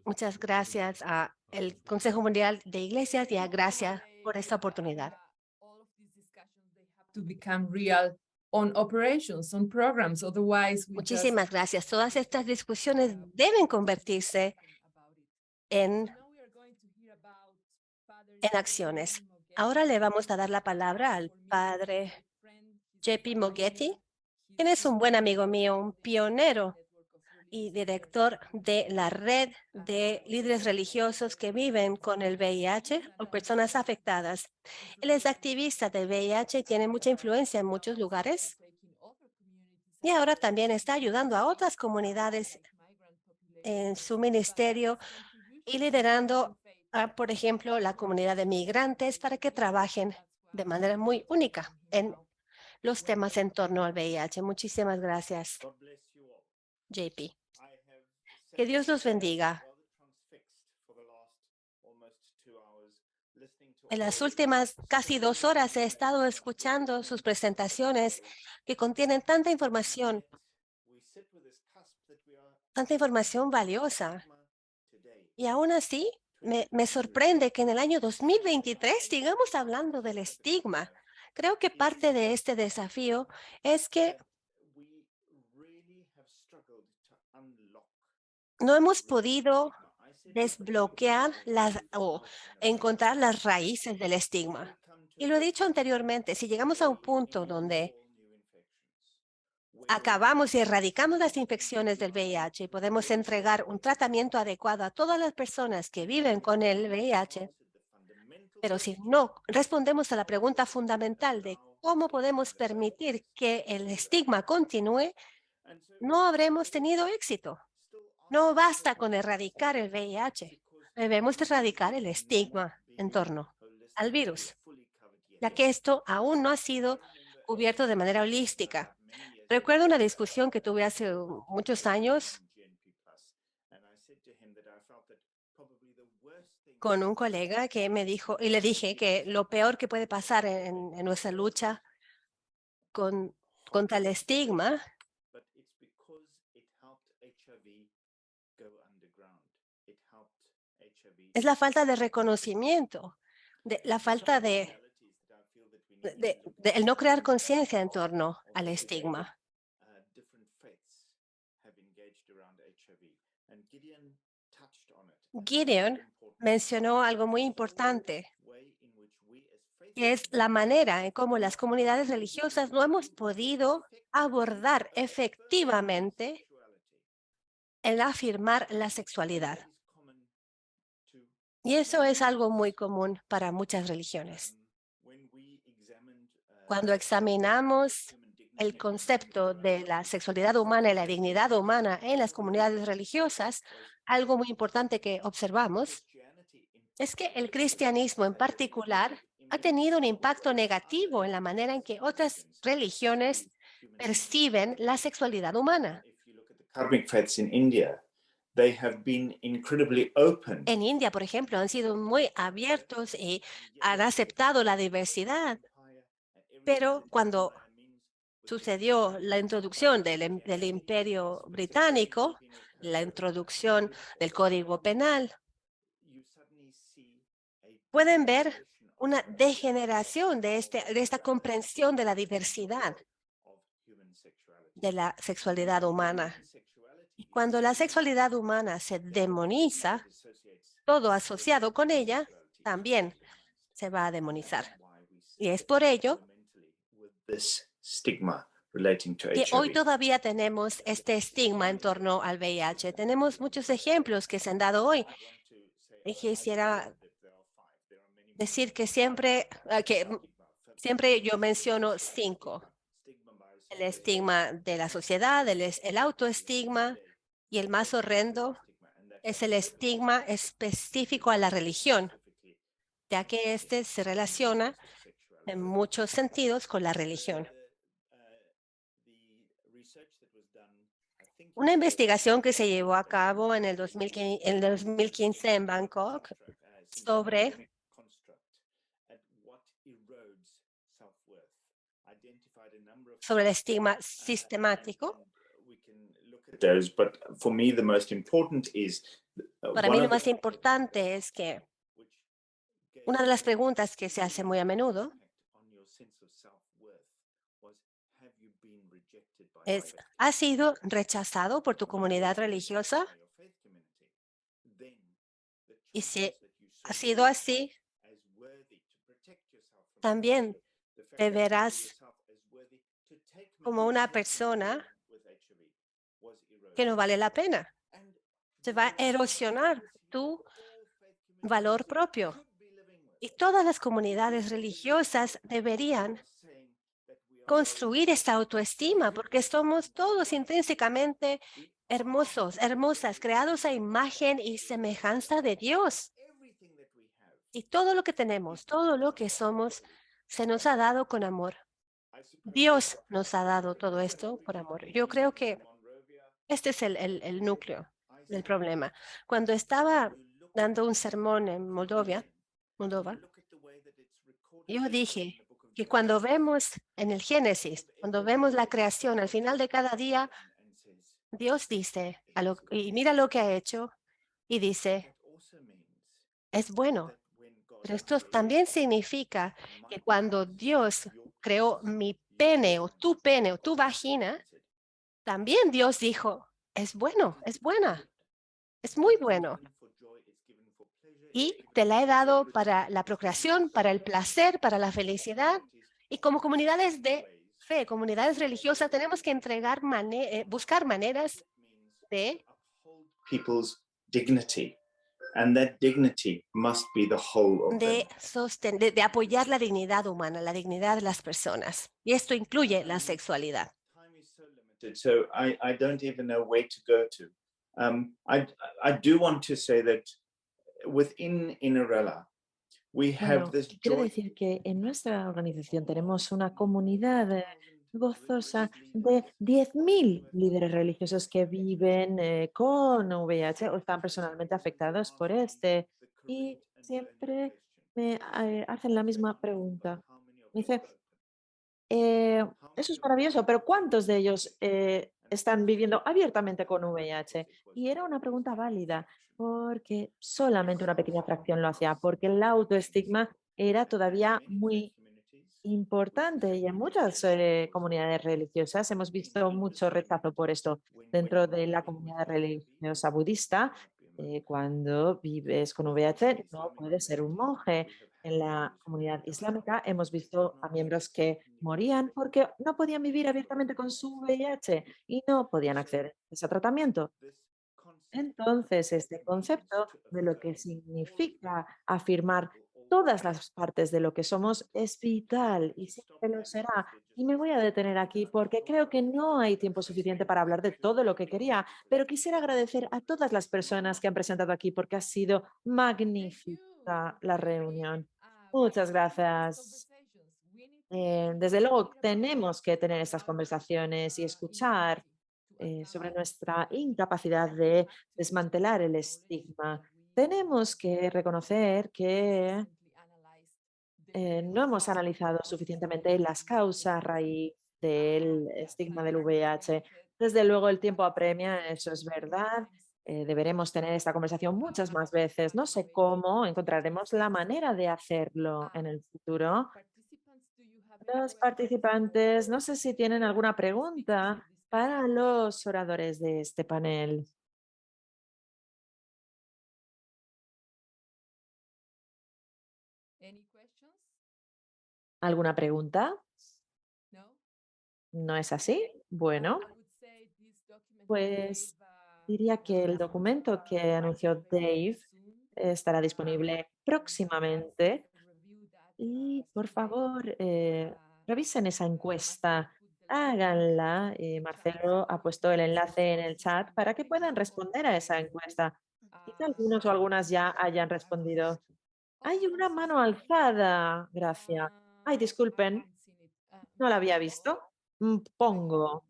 Muchas gracias al Consejo Mundial de Iglesias y a Gracia por esta oportunidad. Muchísimas gracias. Todas estas discusiones deben convertirse en acciones. Ahora le vamos a dar la palabra al padre JP Moghetti, quien es un buen amigo mío, un pionero y director de la red de líderes religiosos que viven con el VIH o personas afectadas. Él es activista de VIH y tiene mucha influencia en muchos lugares. Y ahora también está ayudando a otras comunidades en su ministerio y liderando, por ejemplo, la comunidad de migrantes para que trabajen de manera muy única en los temas en torno al VIH. Muchísimas gracias, JP. Que Dios los bendiga. En las últimas casi 2 horas he estado escuchando sus presentaciones que contienen tanta información tanta información valiosa. Y aún así, me sorprende que en el año 2023 sigamos hablando del estigma. Creo que parte de este desafío es que no hemos podido desbloquear o encontrar las raíces del estigma. Y lo he dicho anteriormente, si llegamos a un punto donde acabamos y erradicamos las infecciones del VIH y podemos entregar un tratamiento adecuado a todas las personas que viven con el VIH, pero si no respondemos a la pregunta fundamental de cómo podemos permitir que el estigma continúe, no habremos tenido éxito. No basta con erradicar el VIH. Debemos erradicar el estigma en torno al virus, ya que esto aún no ha sido cubierto de manera holística. Recuerdo una discusión que tuve hace muchos años con un colega que me dijo, y le dije que lo peor que puede pasar en nuestra lucha contra el estigma es la falta de reconocimiento, la falta de el no crear conciencia en torno al estigma. Gideon mencionó algo muy importante, que es la manera en cómo las comunidades religiosas no hemos podido abordar efectivamente el afirmar la sexualidad. Y eso es algo muy común para muchas religiones. Cuando examinamos el concepto de la sexualidad humana y la dignidad humana en las comunidades religiosas, algo muy importante que observamos es que el cristianismo en particular ha tenido un impacto negativo en la manera en que otras religiones perciben la sexualidad humana. Karmic faiths in India, they have been incredibly open. En India, por ejemplo, han sido muy abiertos y han aceptado la diversidad. Pero cuando sucedió la introducción del Imperio Británico, la introducción del Código Penal, pueden ver una degeneración de esta comprensión de la diversidad de la sexualidad humana. Y cuando la sexualidad humana se demoniza, todo asociado con ella también se va a demonizar. Y es por ello que hoy todavía tenemos este estigma en torno al VIH. Tenemos muchos ejemplos que se han dado hoy. Y quisiera decir que siempre yo menciono 5. El estigma de la sociedad, el autoestigma, y el más horrendo es el estigma específico a la religión, ya que este se relaciona en muchos sentidos con la religión. Una investigación que se llevó a cabo en el 2015 en Bangkok sobre el estigma sistemático. Para mí lo más importante es que una de las preguntas que se hace muy a menudo es, ¿has sido rechazado por tu comunidad religiosa? Y si ha sido así, también te verás como una persona que no vale la pena. Se va a erosionar tu valor propio. Y todas las comunidades religiosas deberían construir esta autoestima, porque somos todos intrínsecamente hermosos, hermosas, creados a imagen y semejanza de Dios. Y todo lo que tenemos, todo lo que somos, se nos ha dado con amor. Dios nos ha dado todo esto por amor. Yo creo que este es el núcleo del problema. Cuando estaba dando un sermón en Moldova, yo dije que cuando vemos en el Génesis, cuando vemos la creación, al final de cada día, Dios dice, y mira lo que ha hecho, y dice, es bueno. Pero esto también significa que cuando Dios creó mi pene o tu vagina, también Dios dijo, es bueno, es buena, es muy bueno. Y te la he dado para la procreación, para el placer, para la felicidad. Y como comunidades de fe, comunidades religiosas, tenemos que buscar maneras de people's dignity, and that dignity must be the whole of them. de apoyar la dignidad humana, la dignidad de las personas. Y esto incluye la sexualidad. So I don't even know where to go to. I do want to say that within Inarella, we have Bueno, this quiero joy. decir que en nuestra organización tenemos una comunidad gozosa de 10.000 líderes religiosos que viven con VIH o están personalmente afectados por este. Y siempre me hacen la misma pregunta. Me dice, eso es maravilloso, pero ¿cuántos de ellos están viviendo abiertamente con VIH? Y era una pregunta válida porque solamente una pequeña fracción lo hacía, porque el autoestigma era todavía muy importante y en muchas comunidades religiosas hemos visto mucho rechazo por esto. Dentro de la comunidad religiosa budista, cuando vives con VIH no puedes ser un monje. En la comunidad islámica hemos visto a miembros que morían porque no podían vivir abiertamente con su VIH y no podían acceder a ese tratamiento. Entonces, este concepto de lo que significa afirmar todas las partes de lo que somos es vital y siempre lo será. Y me voy a detener aquí porque creo que no hay tiempo suficiente para hablar de todo lo que quería, pero quisiera agradecer a todas las personas que han presentado aquí porque ha sido magnífica la reunión. Muchas gracias. Desde luego, tenemos que tener estas conversaciones y escuchar sobre nuestra incapacidad de desmantelar el estigma. Tenemos que reconocer que no hemos analizado suficientemente las causas raíz del estigma del VIH. Desde luego, el tiempo apremia, eso es verdad. Deberemos tener esta conversación muchas más veces. No sé cómo encontraremos la manera de hacerlo en el futuro. Los participantes, no sé si tienen alguna pregunta para los oradores de este panel. ¿Alguna pregunta? ¿No es así? Bueno, pues diría que el documento que anunció Dave estará disponible próximamente y por favor revisen esa encuesta, háganla. Marcelo ha puesto el enlace en el chat para que puedan responder a esa encuesta. Quizá algunos o algunas ya hayan respondido. Hay una mano alzada. Gracias. Ay, disculpen. No la había visto. Pongo.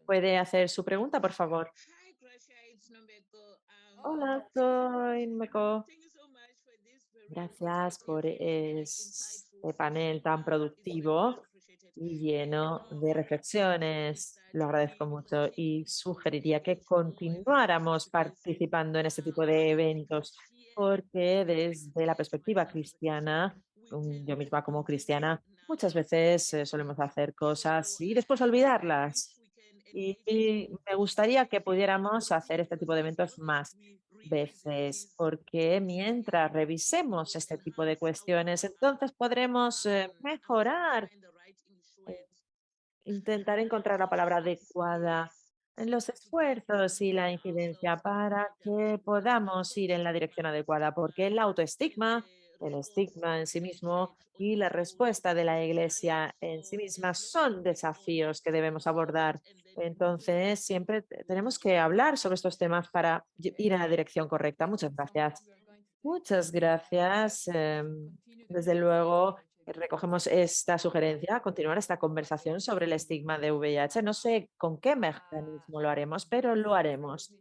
¿Puede hacer su pregunta, por favor? Hola, soy Meco. Gracias por este panel tan productivo y lleno de reflexiones. Lo agradezco mucho y sugeriría que continuáramos participando en este tipo de eventos porque desde la perspectiva cristiana, yo misma como cristiana, muchas veces solemos hacer cosas y después olvidarlas. Y me gustaría que pudiéramos hacer este tipo de eventos más veces, porque mientras revisemos este tipo de cuestiones, entonces podremos mejorar, intentar encontrar la palabra adecuada en los esfuerzos y la incidencia para que podamos ir en la dirección adecuada, porque el autoestigma, el estigma en sí mismo y la respuesta de la Iglesia en sí misma son desafíos que debemos abordar. Entonces, siempre tenemos que hablar sobre estos temas para ir en la dirección correcta. Muchas gracias. Muchas gracias. Desde luego, recogemos esta sugerencia, continuar esta conversación sobre el estigma de VIH. No sé con qué mecanismo lo haremos, pero lo haremos.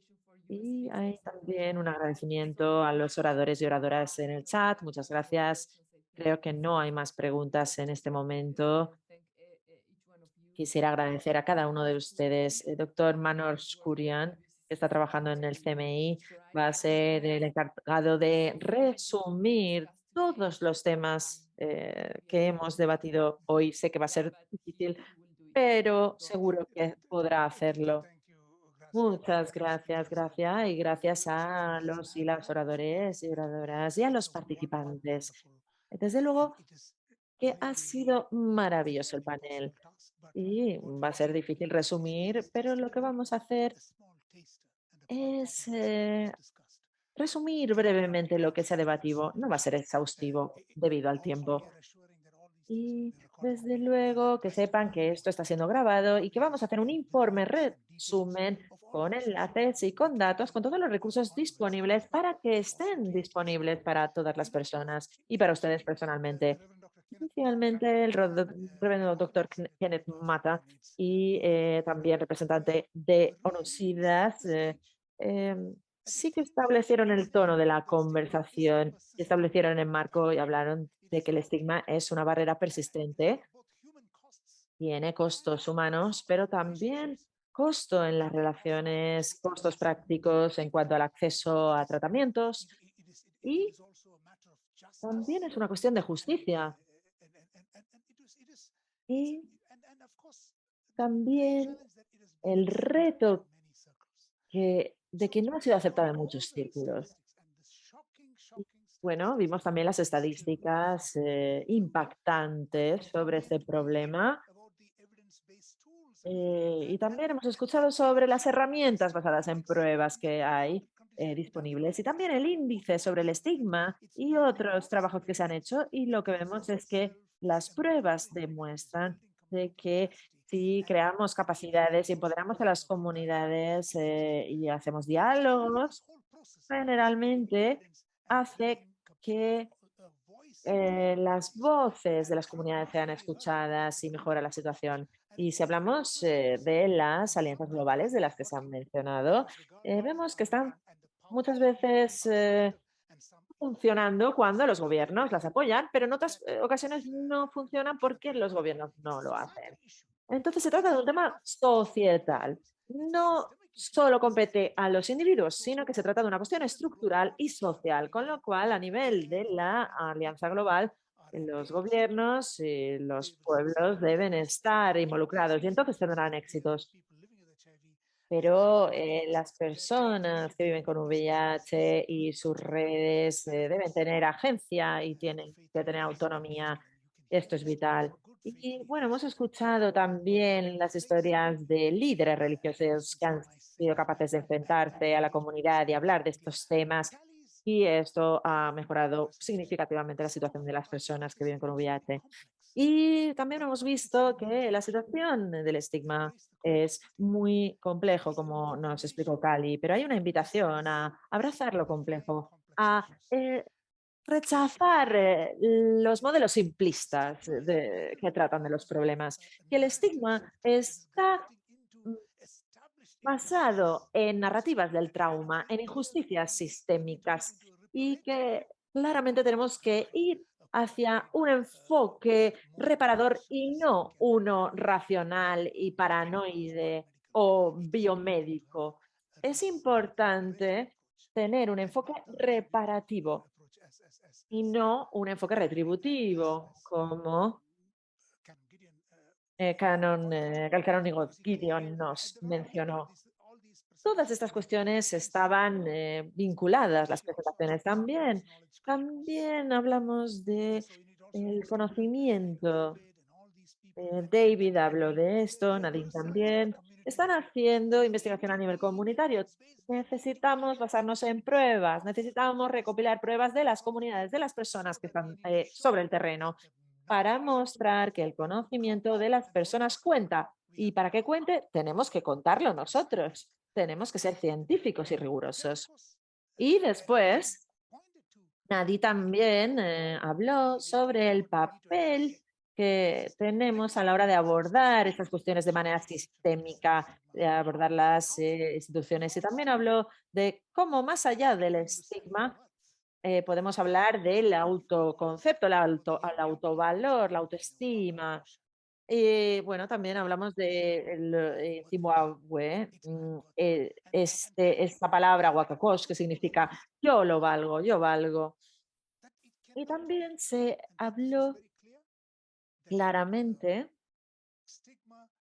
Y hay también un agradecimiento a los oradores y oradoras en el chat. Muchas gracias. Creo que no hay más preguntas en este momento. quisiera agradecer a cada uno de ustedes. El doctor Manoj Kurian, que está trabajando en el CMI, va a ser el encargado de resumir todos los temas que hemos debatido hoy. Sé que va a ser difícil, pero seguro que podrá hacerlo. Muchas gracias, y gracias a los y las oradores y oradoras y a los participantes. Desde luego que ha sido maravilloso el panel y va a ser difícil resumir, pero lo que vamos a hacer es resumir brevemente lo que se ha debatido. No va a ser exhaustivo debido al tiempo. Y desde luego que sepan que esto está siendo grabado y que vamos a hacer un informe resumen con enlaces y con datos, con todos los recursos disponibles para que estén disponibles para todas las personas y para ustedes personalmente. Especialmente el reverendo doctor Kenneth Mata y también representante de ONU-SIDA sí que establecieron el tono de la conversación, establecieron el marco y hablaron de que el estigma es una barrera persistente, tiene costos humanos, pero también costo en las relaciones, costos prácticos en cuanto al acceso a tratamientos y también es una cuestión de justicia. Y también el reto de que no ha sido aceptado en muchos círculos. Bueno, vimos también las estadísticas impactantes sobre este problema. Y también hemos escuchado sobre las herramientas basadas en pruebas que hay disponibles y también el índice sobre el estigma y otros trabajos que se han hecho. Y lo que vemos es que las pruebas demuestran de que si creamos capacidades y empoderamos a las comunidades y hacemos diálogos, generalmente hace que las voces de las comunidades sean escuchadas y mejora la situación. Y si hablamos de las alianzas globales de las que se han mencionado, vemos que están muchas veces funcionando cuando los gobiernos las apoyan, pero en otras ocasiones no funcionan porque los gobiernos no lo hacen. Entonces se trata de un tema societal. No solo compete a los individuos, sino que se trata de una cuestión estructural y social, con lo cual a nivel de la Alianza Global, los gobiernos y los pueblos deben estar involucrados y entonces tendrán éxitos. Pero las personas que viven con VIH y sus redes deben tener agencia y tienen que tener autonomía. Esto es vital. Y bueno, hemos escuchado también las historias de líderes religiosos que han sido capaces de enfrentarse a la comunidad y hablar de estos temas. Y esto ha mejorado significativamente la situación de las personas que viven con VIH. Y también hemos visto que la situación del estigma es muy complejo, como nos explicó Cali, pero hay una invitación a abrazar lo complejo, a rechazar los modelos simplistas que tratan de los problemas, que el estigma está basado en narrativas del trauma, en injusticias sistémicas y que claramente tenemos que ir hacia un enfoque reparador y no uno racional y paranoide o biomédico. Es importante tener un enfoque reparativo y no un enfoque retributivo, como el canónigo Gideon nos mencionó. Todas estas cuestiones estaban vinculadas, las presentaciones también. También hablamos de el conocimiento. David habló de esto, Nadine también. Están haciendo investigación a nivel comunitario. Necesitamos basarnos en pruebas, necesitamos recopilar pruebas de las comunidades, de las personas que están sobre el terreno, para mostrar que el conocimiento de las personas cuenta. Y para que cuente, tenemos que contarlo nosotros. Tenemos que ser científicos y rigurosos. Y después, Nadie también habló sobre el papel que tenemos a la hora de abordar estas cuestiones de manera sistémica, de abordar las instituciones. Y también habló de cómo más allá del estigma podemos hablar del autoconcepto, el autovalor, la autoestima. Y bueno, también hablamos de Zimbabue, esta palabra wakakosh, que significa yo lo valgo, yo valgo. Y también se habló claramente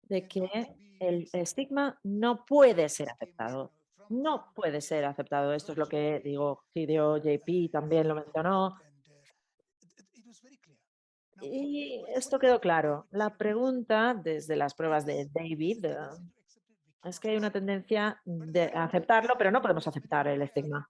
de que el estigma no puede ser aceptado. No puede ser aceptado. Esto es lo que digo, Hideo JP también lo mencionó. Y esto quedó claro. La pregunta desde las pruebas de David es que hay una tendencia de aceptarlo, pero no podemos aceptar el estigma.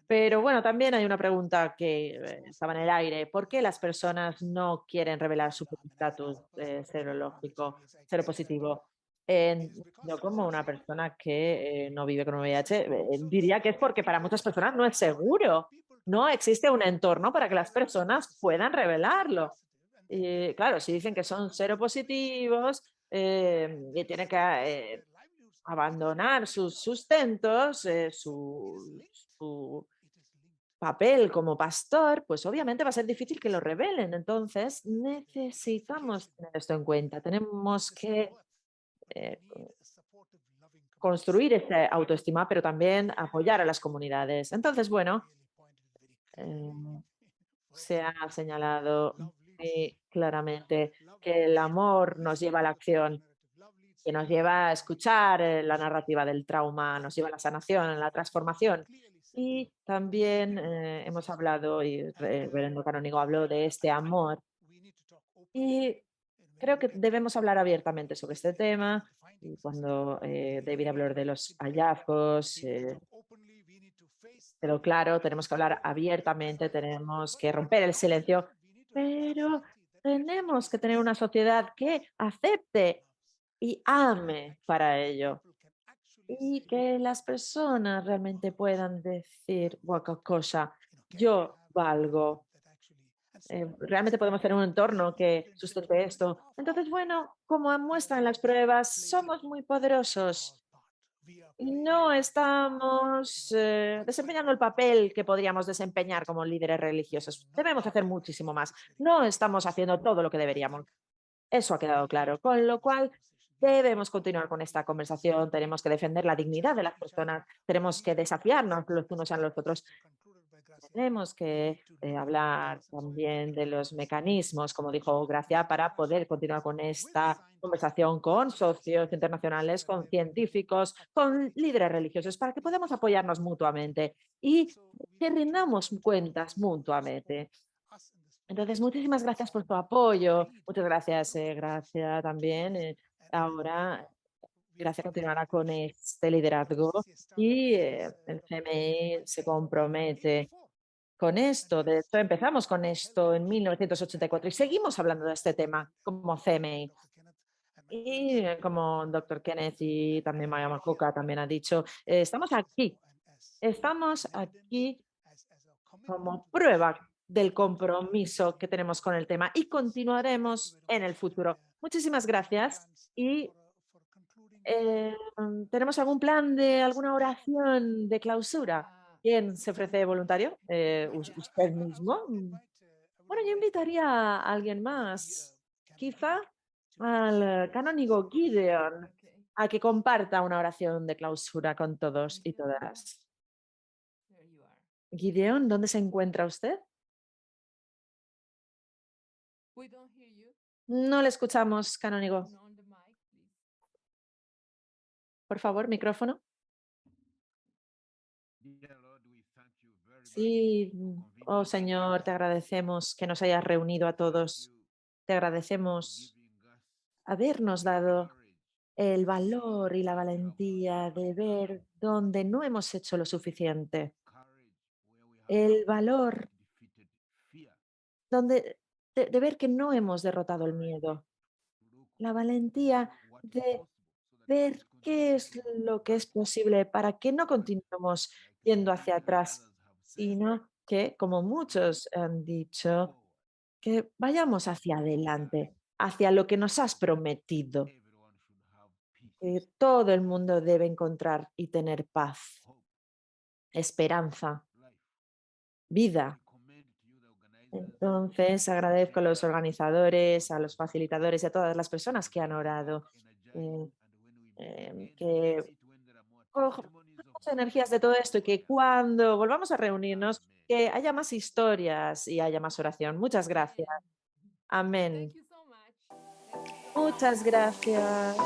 Pero bueno, también hay una pregunta que estaba en el aire. ¿Por qué las personas no quieren revelar su estatus serológico, seropositivo? Yo como una persona que no vive con VIH, diría que es porque para muchas personas no es seguro. No existe un entorno para que las personas puedan revelarlo. Y claro, si dicen que son seropositivos y tienen que abandonar sus sustentos, su papel como pastor, pues obviamente va a ser difícil que lo revelen. Entonces, necesitamos tener esto en cuenta. Tenemos que eh, construir esta autoestima, pero también apoyar a las comunidades. Entonces, bueno, se ha señalado muy claramente que el amor nos lleva a la acción, que nos lleva a escuchar la narrativa del trauma, nos lleva a la sanación, a la transformación. Y también hemos hablado, y Reverendo Canónigo habló de este amor. Y creo que debemos hablar abiertamente sobre este tema. Y cuando David habló de los hallazgos, pero claro, tenemos que hablar abiertamente, tenemos que romper el silencio, pero tenemos que tener una sociedad que acepte y ame para ello. Y que las personas realmente puedan decir, cosa, yo valgo. Realmente podemos tener un entorno que sustente esto. Entonces, bueno, como muestran las pruebas, somos muy poderosos. No estamos desempeñando el papel que podríamos desempeñar como líderes religiosos. Debemos hacer muchísimo más. No estamos haciendo todo lo que deberíamos. Eso ha quedado claro. Con lo cual, debemos continuar con esta conversación. Tenemos que defender la dignidad de las personas. Tenemos que desafiarnos los unos a los otros. Tenemos que hablar también de los mecanismos, como dijo Gracia, para poder continuar con esta conversación con socios internacionales, con científicos, con líderes religiosos, para que podamos apoyarnos mutuamente y que rindamos cuentas mutuamente. Entonces, muchísimas gracias por tu apoyo. Muchas gracias, Gracia, también. Ahora, Gracia continuará con este liderazgo y el CMI se compromete con esto. De hecho, empezamos con esto en 1984 y seguimos hablando de este tema como CMI. Y como Dr. Kenneth y también Maya Makuka también ha dicho, estamos aquí como prueba del compromiso que tenemos con el tema y continuaremos en el futuro. Muchísimas gracias y ¿tenemos algún plan de alguna oración de clausura? ¿Quién se ofrece voluntario? ¿Usted mismo? Bueno, yo invitaría a alguien más, quizá al canónigo Gideon, a que comparta una oración de clausura con todos y todas. Gideon, ¿dónde se encuentra usted? No le escuchamos, canónigo. Por favor, micrófono. Sí, oh Señor, te agradecemos que nos hayas reunido a todos. Te agradecemos habernos dado el valor y la valentía de ver dónde no hemos hecho lo suficiente. El valor de ver que no hemos derrotado el miedo. La valentía de ver qué es lo que es posible para que no continuemos yendo hacia atrás, sino que, como muchos han dicho, que vayamos hacia adelante, hacia lo que nos has prometido. Que todo el mundo debe encontrar y tener paz, esperanza, vida. Entonces, agradezco a los organizadores, a los facilitadores y a todas las personas que han orado. Que cojamos energías de todo esto y que cuando volvamos a reunirnos, que haya más historias y haya más oración. Muchas gracias. Amén. Muchas gracias.